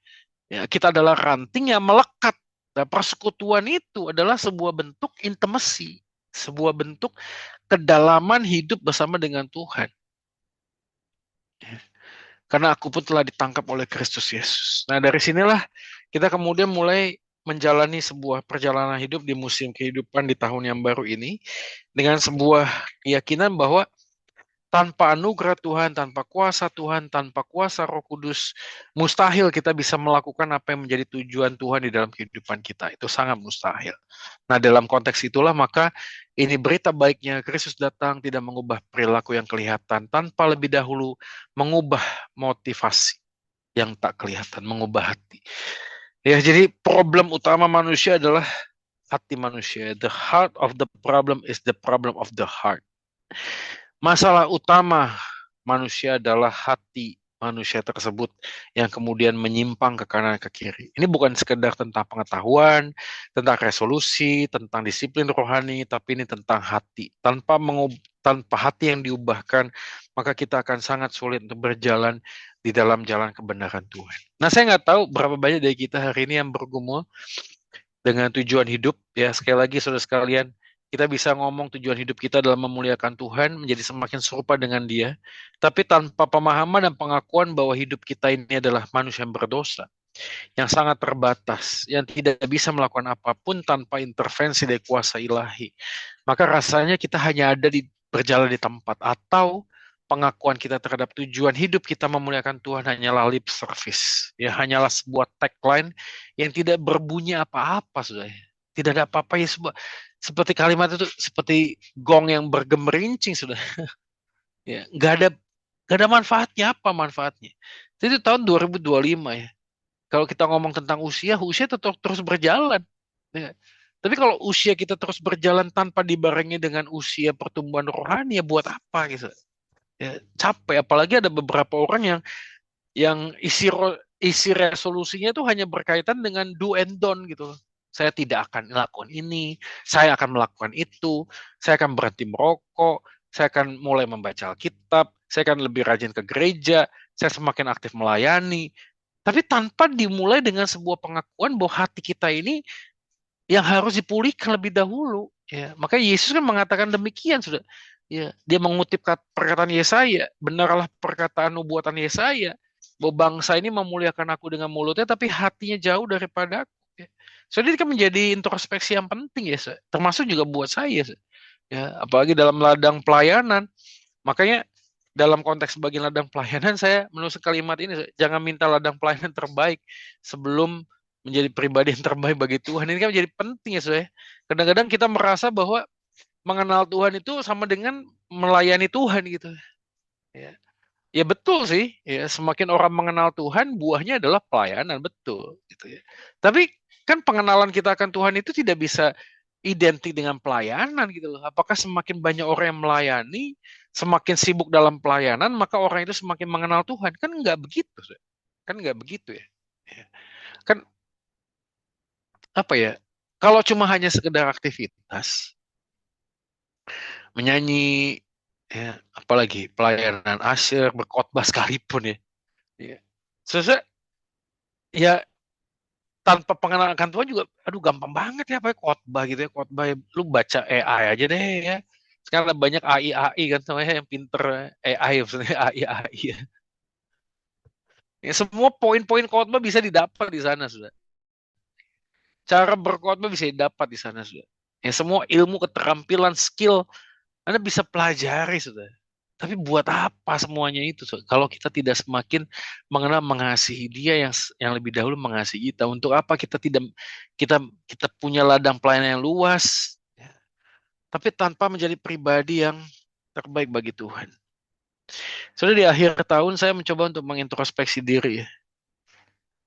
Ya, kita adalah ranting yang melekat. Nah, persekutuan itu adalah sebuah bentuk intimacy, sebuah bentuk kedalaman hidup bersama dengan Tuhan. Ya. Karena aku pun telah ditangkap oleh Kristus Yesus. Nah, dari sinilah kita kemudian mulai menjalani sebuah perjalanan hidup di musim kehidupan di tahun yang baru ini dengan sebuah keyakinan bahwa tanpa anugerah Tuhan, tanpa kuasa Tuhan, tanpa kuasa Roh Kudus, mustahil kita bisa melakukan apa yang menjadi tujuan Tuhan di dalam kehidupan kita. Itu sangat mustahil. Nah, dalam konteks itulah maka ini berita baiknya Kristus datang tidak mengubah perilaku yang kelihatan tanpa lebih dahulu mengubah motivasi yang tak kelihatan, mengubah hati. Ya, jadi problem utama manusia adalah hati manusia. The heart of the problem is the problem of the heart. Masalah utama manusia adalah hati manusia tersebut yang kemudian menyimpang ke kanan ke kiri. Ini bukan sekedar tentang pengetahuan, tentang resolusi, tentang disiplin rohani, tapi ini tentang hati. Tanpa hati yang diubahkan, maka kita akan sangat sulit untuk berjalan di dalam jalan kebenaran Tuhan. Nah, saya nggak tahu berapa banyak dari kita hari ini yang bergumul dengan tujuan hidup. Ya, sekali lagi saudara sekalian, kita bisa ngomong tujuan hidup kita adalah memuliakan Tuhan, menjadi semakin serupa dengan Dia, tapi tanpa pemahaman dan pengakuan bahwa hidup kita ini adalah manusia yang berdosa, yang sangat terbatas, yang tidak bisa melakukan apapun tanpa intervensi dari kuasa ilahi. Maka rasanya kita hanya ada berjalan di tempat, atau pengakuan kita terhadap tujuan hidup kita memuliakan Tuhan hanyalah lip service. Ya, hanyalah sebuah tagline yang tidak berbunyi apa-apa, sudah. Tidak ada apa-apa ya, seperti kalimat itu seperti gong yang bergemerincing, sudah. Ya, nggak ada manfaatnya. Apa manfaatnya? Itu tahun 2025 ya. Kalau kita ngomong tentang usia tetap terus berjalan. Ya. Tapi kalau usia kita terus berjalan tanpa dibarengi dengan usia pertumbuhan rohani, ya buat apa gitu? Ya, capek. Apalagi ada beberapa orang yang isi resolusinya itu hanya berkaitan dengan do and don't gitu. Saya tidak akan melakukan ini, saya akan melakukan itu, saya akan berhenti merokok, saya akan mulai membaca Alkitab, saya akan lebih rajin ke gereja, saya semakin aktif melayani. Tapi tanpa dimulai dengan sebuah pengakuan bahwa hati kita ini yang harus dipulihkan lebih dahulu. Ya, makanya Yesus kan mengatakan demikian sudah. Ya, dia mengutip perkataan Yesaya, benarlah perkataan nubuatan Yesaya, bahwa bangsa ini memuliakan aku dengan mulutnya, tapi hatinya jauh daripada aku. Ya. So, ini kan menjadi introspeksi yang penting ya, termasuk juga buat saya. Ya, apalagi dalam ladang pelayanan. Makanya dalam konteks bagian ladang pelayanan, saya menulis kalimat ini, jangan minta ladang pelayanan terbaik sebelum menjadi pribadi yang terbaik bagi Tuhan. Ini kan menjadi penting ya, saya. Kadang-kadang kita merasa bahwa mengenal Tuhan itu sama dengan melayani Tuhan gitu. Ya, ya betul sih. Ya, semakin orang mengenal Tuhan, buahnya adalah pelayanan, betul. Gitu ya. Tapi kan pengenalan kita akan Tuhan itu tidak bisa identik dengan pelayanan gitu loh. Apakah semakin banyak orang yang melayani, semakin sibuk dalam pelayanan, maka orang itu semakin mengenal Tuhan? Kan nggak begitu. Kan nggak begitu ya. Kan apa ya? Kalau cuma hanya sekedar aktivitas, menyanyi, ya, apalagi pelayanan asyir, berkhotbah sekalipun ya. Ya. Selesai, ya tanpa pengenalan akan Tuhan juga, aduh gampang banget ya pakai khotbah gitu ya, khotbah lu baca AI aja deh ya. Sekarang ada banyak AI kan namanya yang pinter AI maksudnya AI ya. Ya, semua poin-poin khotbah bisa didapat di sana sudah. Cara berkhotbah bisa didapat di sana sudah. Ya, semua ilmu, keterampilan, skill Anda bisa pelajari sudah. Tapi buat apa semuanya itu? Kalau kita tidak semakin mengenal mengasihi Dia yang lebih dahulu mengasihi kita, untuk apa kita tidak kita punya ladang pelayanan yang luas, ya, tapi tanpa menjadi pribadi yang terbaik bagi Tuhan. Sudah di akhir tahun saya mencoba untuk mengintrospeksi diri ya.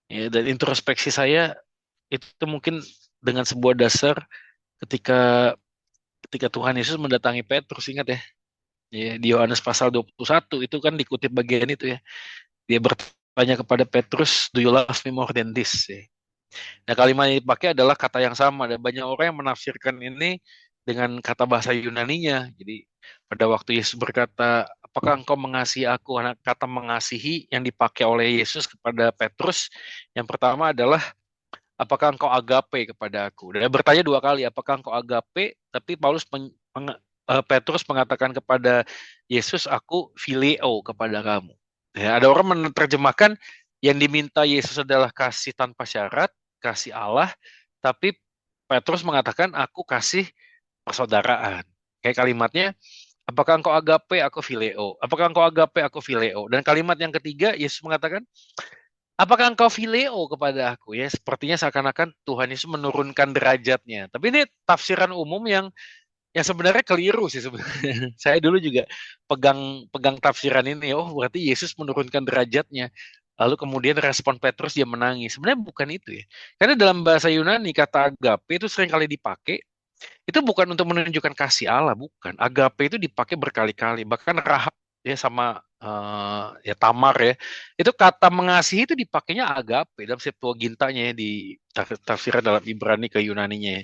Ya, dan introspeksi saya Itu mungkin dengan sebuah dasar ketika ketika Tuhan Yesus mendatangi Petrus, ingat ya. Ya, di Yohanes pasal 21 itu kan dikutip bagian itu ya. Dia bertanya kepada Petrus, "Do you love me more than this?" Ya. Nah, kalimat yang dipakai adalah kata yang sama. Dan banyak orang yang menafsirkan ini dengan kata bahasa Yunaninya. Jadi, pada waktu Yesus berkata, "Apakah engkau mengasihi aku?" Nah, kata mengasihi yang dipakai oleh Yesus kepada Petrus, yang pertama adalah, "Apakah engkau agape kepada aku?" Dan dia bertanya dua kali, "Apakah engkau agape?" Tapi Petrus mengatakan kepada Yesus, "Aku phileo kepada kamu." Ya, ada orang menerjemahkan yang diminta Yesus adalah kasih tanpa syarat, kasih Allah, tapi Petrus mengatakan, "Aku kasih persaudaraan." Kayak kalimatnya, "Apakah engkau agape, aku phileo." Apakah engkau agape, aku phileo. Dan kalimat yang ketiga, Yesus mengatakan, "Apakah engkau phileo kepada aku?" Ya, sepertinya seakan-akan Tuhan Yesus menurunkan derajatnya. Tapi ini tafsiran umum yang sebenarnya keliru sih sebenarnya. Saya dulu juga pegang pegang tafsiran ini. Oh, berarti Yesus menurunkan derajatnya. Lalu kemudian respon Petrus dia menangis. Sebenarnya bukan itu ya. Karena dalam bahasa Yunani kata agape itu sering kali dipakai. Itu bukan untuk menunjukkan kasih Allah, bukan. Agape itu dipakai berkali-kali. Bahkan Rahab ya sama ya Tamar ya. Itu kata mengasihi itu dipakainya agape dalam Septuagintanya ya, di tafsiran dalam Ibrani ke Yunaninya ya.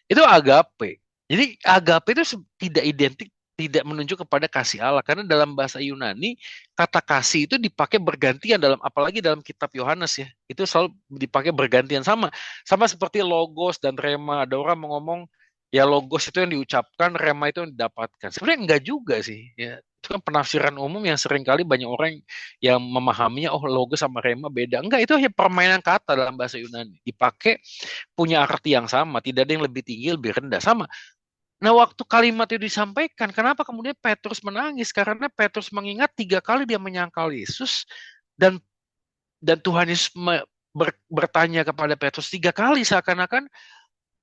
Itu agape. Jadi agape itu tidak identik, tidak menunjuk kepada kasih Allah, karena dalam bahasa Yunani kata kasih itu dipakai bergantian, dalam apalagi dalam kitab Yohanes ya. Itu selalu dipakai bergantian, sama seperti logos dan rema. Ada orang mau ngomong ya logos itu yang diucapkan, rema itu yang didapatkan. Sebenarnya enggak juga sih. Ya, itu kan penafsiran umum yang seringkali banyak orang yang memahaminya, oh logos sama rema beda. Enggak, itu hanya permainan kata dalam bahasa Yunani. Dipakai punya arti yang sama, tidak ada yang lebih tinggi, lebih rendah, sama. Nah, waktu kalimat itu disampaikan, kenapa kemudian Petrus menangis? Karena Petrus mengingat 3 kali dia menyangkal Yesus, dan Tuhan Yesus bertanya kepada Petrus 3 kali, seakan-akan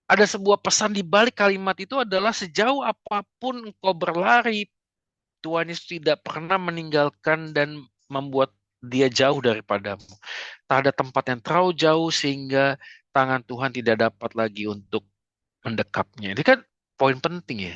ada sebuah pesan di balik kalimat itu adalah, sejauh apapun engkau berlari, Tuhan Yesus tidak pernah meninggalkan dan membuat dia jauh daripadamu. Tak ada tempat yang terlalu jauh sehingga tangan Tuhan tidak dapat lagi untuk mendekapnya. Ini kan poin penting ya.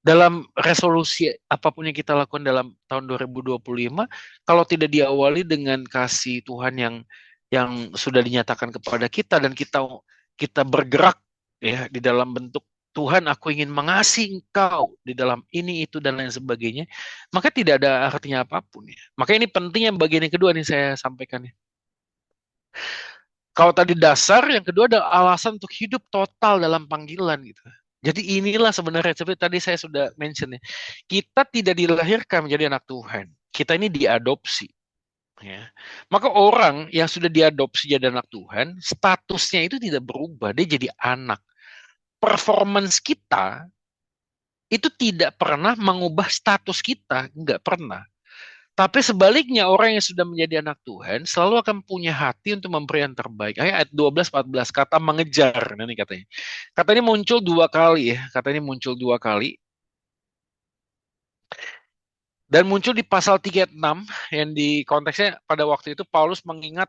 Dalam resolusi apapun yang kita lakukan dalam tahun 2025, kalau tidak diawali dengan kasih Tuhan yang sudah dinyatakan kepada kita, dan kita bergerak ya di dalam bentuk, Tuhan aku ingin mengasihi engkau di dalam ini, itu, dan lain sebagainya, maka tidak ada artinya apapun ya. Maka ini penting, yang bagian yang kedua nih saya sampaikan ya. Kalau tadi dasar, yang kedua ada alasan untuk hidup total dalam panggilan gitu. Jadi inilah sebenarnya, seperti tadi saya sudah mention ya, kita tidak dilahirkan menjadi anak Tuhan. Kita ini diadopsi. Ya. Maka orang yang sudah diadopsi jadi anak Tuhan, statusnya itu tidak berubah, dia jadi anak. Performance kita itu tidak pernah mengubah status kita, enggak pernah. Tapi sebaliknya, orang yang sudah menjadi anak Tuhan selalu akan punya hati untuk memberi yang terbaik. Ayat 12-14, kata mengejar. Nah, ini katanya. Kata ini muncul 2 kali ya. Kata ini muncul 2 kali. Dan muncul di pasal 36, yang di konteksnya pada waktu itu Paulus mengingat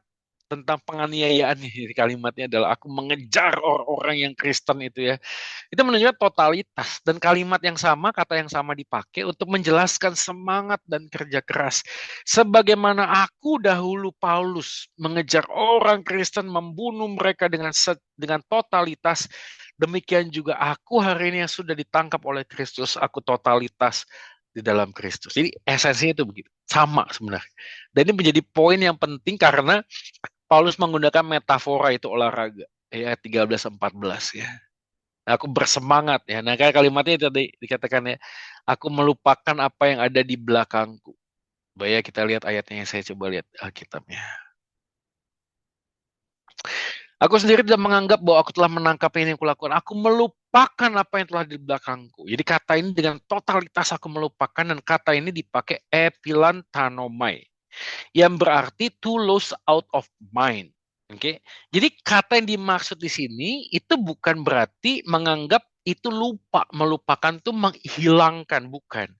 tentang penganiayaan. Di kalimatnya adalah, aku mengejar orang-orang yang Kristen itu ya. Itu menunjukkan totalitas, dan kalimat yang sama, kata yang sama dipakai untuk menjelaskan semangat dan kerja keras. Sebagaimana aku dahulu Paulus mengejar orang Kristen, membunuh mereka dengan totalitas, demikian juga aku hari ini yang sudah ditangkap oleh Kristus, aku totalitas di dalam Kristus. Jadi esensinya itu begitu, sama sebenarnya. Dan ini menjadi poin yang penting karena Paulus menggunakan metafora, itu olahraga. Ya, 13-14 ya. Aku bersemangat ya. Nah, kayak kalimatnya tadi dikatakan ya, aku melupakan apa yang ada di belakangku. Baik, kita lihat ayatnya, yang saya coba lihat Alkitabnya. Aku sendiri tidak menganggap bahwa aku telah menangkap ini yang kulakukan. Aku melupakan apa yang telah di belakangku. Jadi kata ini dengan totalitas aku melupakan, dan kata ini dipakai epilantanomai, yang berarti to lose out of mind. Oke. Jadi kata yang dimaksud di sini itu bukan berarti menganggap itu lupa, melupakan itu menghilangkan, bukan.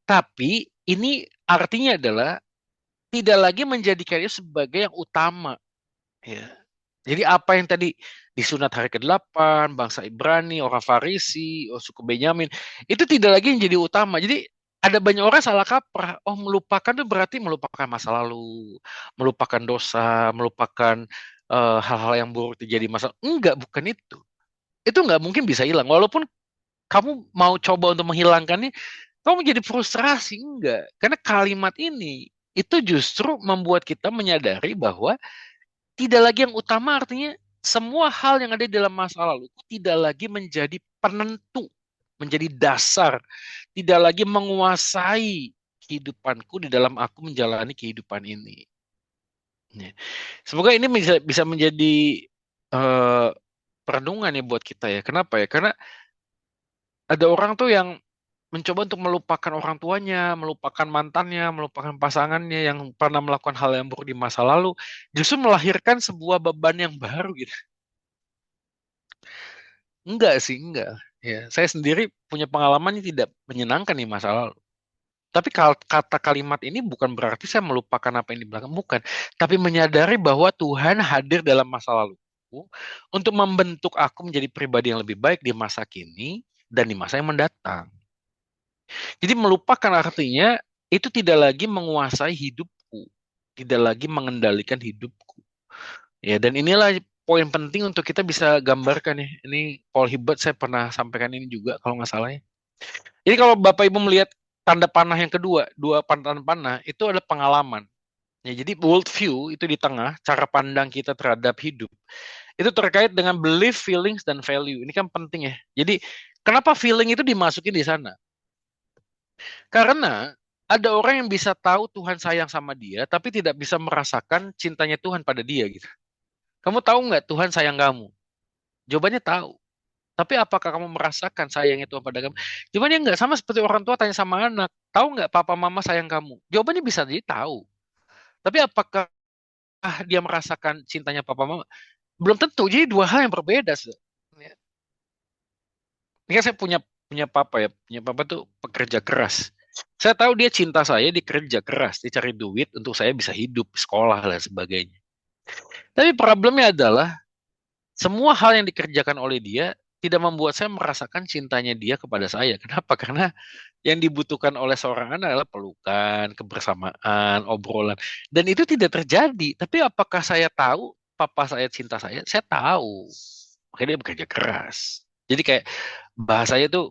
Tapi ini artinya adalah tidak lagi menjadikannya sebagai yang utama. Ya. Jadi apa yang tadi disunat hari ke-8, bangsa Ibrani, orang Farisi, suku Benyamin, itu tidak lagi yang jadi utama. Jadi ada banyak orang salah kaprah. Oh, melupakan itu berarti melupakan masa lalu, melupakan dosa, melupakan hal-hal yang buruk terjadi masa. Enggak, bukan itu. Itu nggak mungkin bisa hilang. Walaupun kamu mau coba untuk menghilangkannya, kamu jadi frustrasi. Enggak. Karena kalimat ini itu justru membuat kita menyadari bahwa tidak lagi yang utama, artinya semua hal yang ada di dalam masa lalu tidak lagi menjadi penentu, menjadi dasar, tidak lagi menguasai kehidupanku di dalam aku menjalani kehidupan ini. Ya. Semoga ini bisa menjadi eh, perenungan ya buat kita ya. Kenapa ya? Karena ada orang tuh yang mencoba untuk melupakan orang tuanya, melupakan mantannya, melupakan pasangannya yang pernah melakukan hal yang buruk di masa lalu, justru melahirkan sebuah beban yang baru gitu. Enggak sih, enggak. Ya, saya sendiri punya pengalaman yang tidak menyenangkan di masa lalu. Tapi kata kalimat ini bukan berarti saya melupakan apa yang di belakang, bukan. Tapi menyadari bahwa Tuhan hadir dalam masa lalu untuk membentuk aku menjadi pribadi yang lebih baik di masa kini dan di masa yang mendatang. Jadi melupakan artinya itu tidak lagi menguasai hidupku, tidak lagi mengendalikan hidupku. Ya, dan inilah poin penting untuk kita bisa gambarkan ya. Ini Paul Hibbert saya pernah sampaikan ini juga kalau nggak salah ya. Jadi kalau Bapak Ibu melihat tanda panah yang kedua, dua tanda panah itu adalah pengalaman. Ya, jadi world view itu di tengah, cara pandang kita terhadap hidup. Itu terkait dengan belief, feelings, dan value. Ini kan penting ya. Jadi kenapa feeling itu dimasukin di sana? Karena ada orang yang bisa tahu Tuhan sayang sama dia, tapi tidak bisa merasakan cintanya Tuhan pada dia gitu. Kamu tahu nggak Tuhan sayang kamu? Jawabannya tahu. Tapi apakah kamu merasakan sayangnya Tuhan pada kamu? Jawabannya enggak. Sama seperti orang tua tanya sama anak, tahu nggak papa mama sayang kamu? Jawabannya bisa jadi tahu. Tapi apakah dia merasakan cintanya papa mama? Belum tentu. Jadi dua hal yang berbeda. Ya. Ini kan saya punya papa ya. Punya papa tuh pekerja keras. Saya tahu dia cinta saya, dia kerja keras, dia cari duit untuk saya bisa hidup, sekolah dan sebagainya. Tapi problemnya adalah semua hal yang dikerjakan oleh dia tidak membuat saya merasakan cintanya dia kepada saya. Kenapa? Karena yang dibutuhkan oleh seorang anak adalah pelukan, kebersamaan, obrolan. Dan itu tidak terjadi. Tapi apakah saya tahu papa saya cinta saya? Saya tahu. Makanya dia bekerja keras. Jadi kayak bahasanya tuh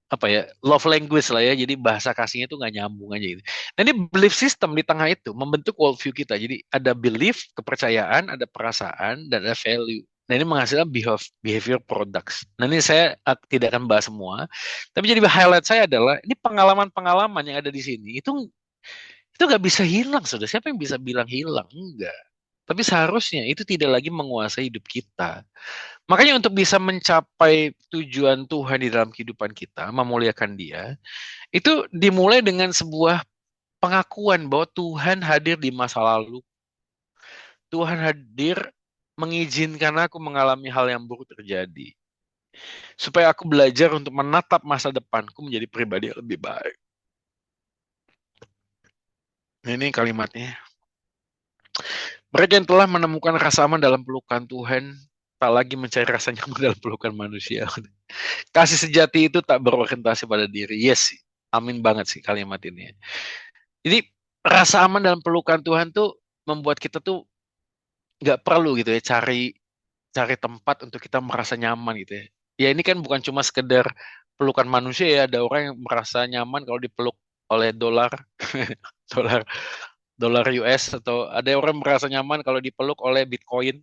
apa ya, love language lah ya. Jadi bahasa kasihnya tuh nggak nyambung aja gitu. Nah ini belief system di tengah itu membentuk worldview kita. Jadi ada belief, kepercayaan, ada perasaan, dan ada value. Nah ini menghasilkan behavior products. Nah ini saya tidak akan bahas semua. Tapi jadi highlight saya adalah ini pengalaman-pengalaman yang ada di sini. Itu nggak bisa hilang, sudah. Siapa yang bisa bilang hilang? Enggak. Tapi seharusnya itu tidak lagi menguasai hidup kita. Makanya untuk bisa mencapai tujuan Tuhan di dalam kehidupan kita, memuliakan Dia, itu dimulai dengan sebuah pengakuan bahwa Tuhan hadir di masa lalu. Tuhan hadir mengizinkan aku mengalami hal yang buruk terjadi. Supaya aku belajar untuk menatap masa depanku menjadi pribadi yang lebih baik. Nah, ini kalimatnya. Mereka yang telah menemukan rasa aman dalam pelukan Tuhan, tak lagi mencari rasa nyaman dalam pelukan manusia. Kasih sejati itu tak berorientasi pada diri. Yes, amin banget sih kalimat ini. Jadi rasa aman dalam pelukan Tuhan tuh membuat kita tuh nggak perlu gitu ya cari tempat untuk kita merasa nyaman gitu ya. Ya ini kan bukan cuma sekedar pelukan manusia ya. Ada orang yang merasa nyaman kalau dipeluk oleh dolar, dolar, dolar US, atau ada orang yang merasa nyaman kalau dipeluk oleh Bitcoin,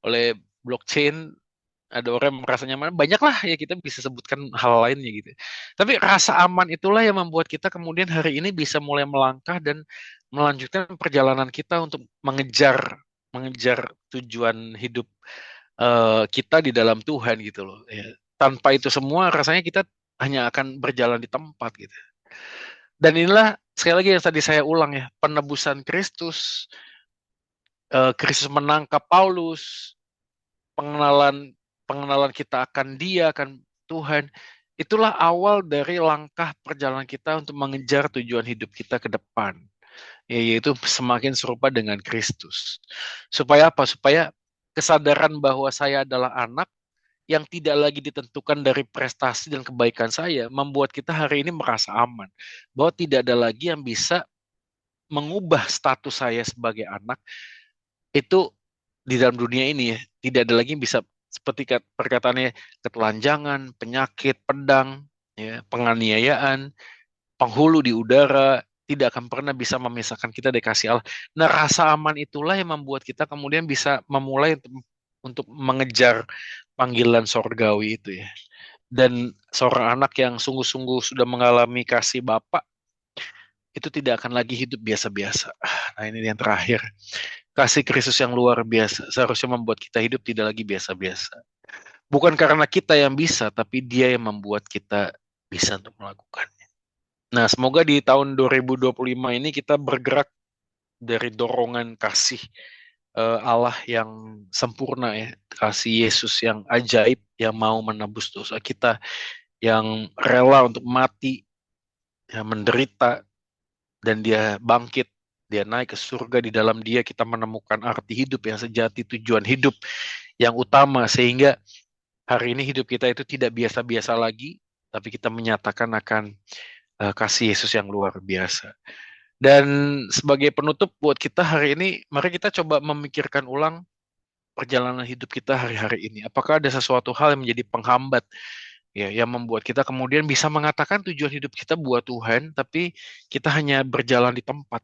oleh blockchain. Ada orang yang merasa nyaman, banyak lah ya kita bisa sebutkan hal lainnya gitu. Tapi rasa aman itulah yang membuat kita kemudian hari ini bisa mulai melangkah dan melanjutkan perjalanan kita untuk mengejar tujuan hidup kita di dalam Tuhan gitu loh. Ya. Tanpa itu semua rasanya kita hanya akan berjalan di tempat gitu. Dan inilah sekali lagi yang tadi saya ulang ya, penebusan Kristus, Kristus menangkap Paulus, pengenalan kita akan Dia, akan Tuhan. Itulah awal dari langkah perjalanan kita untuk mengejar tujuan hidup kita ke depan, yaitu semakin serupa dengan Kristus. Supaya apa? Supaya kesadaran bahwa saya adalah anak yang tidak lagi ditentukan dari prestasi dan kebaikan saya, membuat kita hari ini merasa aman. Bahwa tidak ada lagi yang bisa mengubah status saya sebagai anak itu di dalam dunia ini ya. Tidak ada lagi yang bisa seperti perkataannya ketelanjangan, penyakit, pedang, ya, penganiayaan, penghulu di udara, tidak akan pernah bisa memisahkan kita dari kasih Allah. Nah, rasa aman itulah yang membuat kita kemudian bisa memulai untuk mengejar panggilan sorgawi itu ya. Dan seorang anak yang sungguh-sungguh sudah mengalami kasih Bapa itu tidak akan lagi hidup biasa-biasa. Nah, ini yang terakhir. Kasih Kristus yang luar biasa seharusnya membuat kita hidup tidak lagi biasa-biasa. Bukan karena kita yang bisa, tapi Dia yang membuat kita bisa untuk melakukannya. Nah, semoga di tahun 2025 ini kita bergerak dari dorongan kasih Allah yang sempurna ya, kasih Yesus yang ajaib yang mau menebus dosa kita, yang rela untuk mati, yang menderita, dan Dia bangkit, Dia naik ke surga. Di dalam Dia kita menemukan arti hidup yang sejati, tujuan hidup yang utama, sehingga hari ini hidup kita itu tidak biasa-biasa lagi, tapi kita menyatakan akan kasih Yesus yang luar biasa. Dan sebagai penutup buat kita hari ini, mari kita coba memikirkan ulang perjalanan hidup kita hari-hari ini. Apakah ada sesuatu hal yang menjadi penghambat ya, yang membuat kita kemudian bisa mengatakan tujuan hidup kita buat Tuhan, tapi kita hanya berjalan di tempat.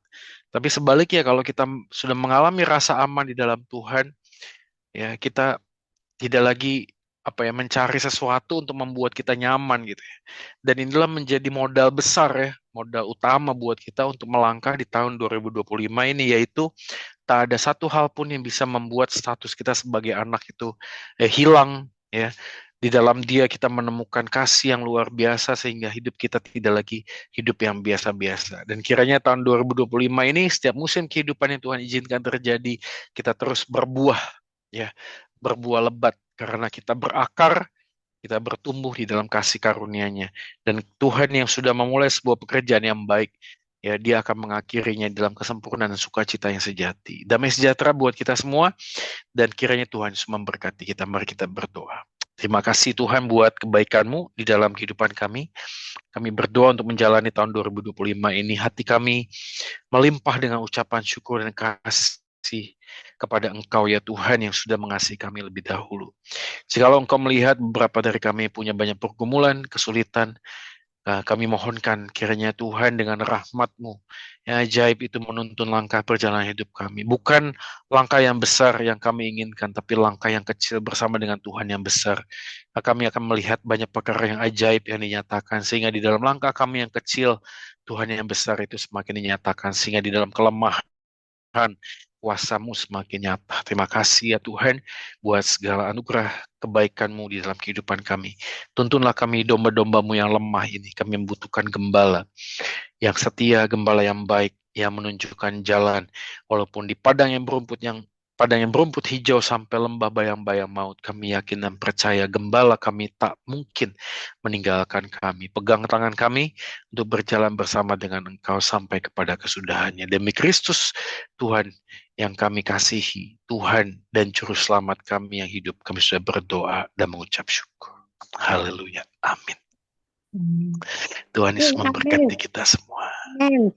Tapi sebaliknya, kalau kita sudah mengalami rasa aman di dalam Tuhan, ya kita tidak lagi mencari sesuatu untuk membuat kita nyaman gitu ya. Dan inilah menjadi modal besar ya, modal utama buat kita untuk melangkah di tahun 2025 ini, yaitu tak ada satu hal pun yang bisa membuat status kita sebagai anak itu hilang ya. Di dalam Dia kita menemukan kasih yang luar biasa sehingga hidup kita tidak lagi hidup yang biasa-biasa. Dan kiranya tahun 2025 ini setiap musim kehidupan yang Tuhan izinkan terjadi, kita terus berbuah ya, berbuah lebat karena kita berakar, kita bertumbuh di dalam kasih karunia-Nya. Dan Tuhan yang sudah memulai sebuah pekerjaan yang baik, ya Dia akan mengakhirinya dalam kesempurnaan dan sukacita yang sejati. Damai sejahtera buat kita semua, dan kiranya Tuhan Yesus memberkati kita. Mari kita berdoa. Terima kasih Tuhan buat kebaikan-Mu di dalam kehidupan kami. Kami berdoa untuk menjalani tahun 2025 ini. Hati kami melimpah dengan ucapan syukur dan kasih kepada Engkau ya Tuhan yang sudah mengasihi kami lebih dahulu. Jikalau Engkau melihat beberapa dari kami punya banyak pergumulan, kesulitan, kami mohonkan kiranya Tuhan dengan rahmat-Mu yang ajaib itu menuntun langkah perjalanan hidup kami. Bukan langkah yang besar yang kami inginkan, tapi langkah yang kecil bersama dengan Tuhan yang besar. Kami akan melihat banyak perkara yang ajaib yang dinyatakan, sehingga di dalam langkah kami yang kecil, Tuhan yang besar itu semakin dinyatakan, sehingga di dalam kelemahan, kuasa-Mu semakin nyata. Terima kasih ya Tuhan buat segala anugerah kebaikan-Mu di dalam kehidupan kami. Tuntunlah kami domba-domba-Mu yang lemah ini. Kami membutuhkan gembala yang setia, gembala yang baik, yang menunjukkan jalan. Walaupun di padang yang berumput hijau sampai lembah bayang-bayang maut, kami yakin dan percaya gembala kami tak mungkin meninggalkan kami. Pegang tangan kami untuk berjalan bersama dengan Engkau sampai kepada kesudahannya. Demi Kristus Tuhan yang kami kasihi, Tuhan dan Juru Selamat kami yang hidup, kami sudah berdoa dan mengucap syukur. Haleluya. Amin. Tuhan Yesus memberkati kita semua. Amin.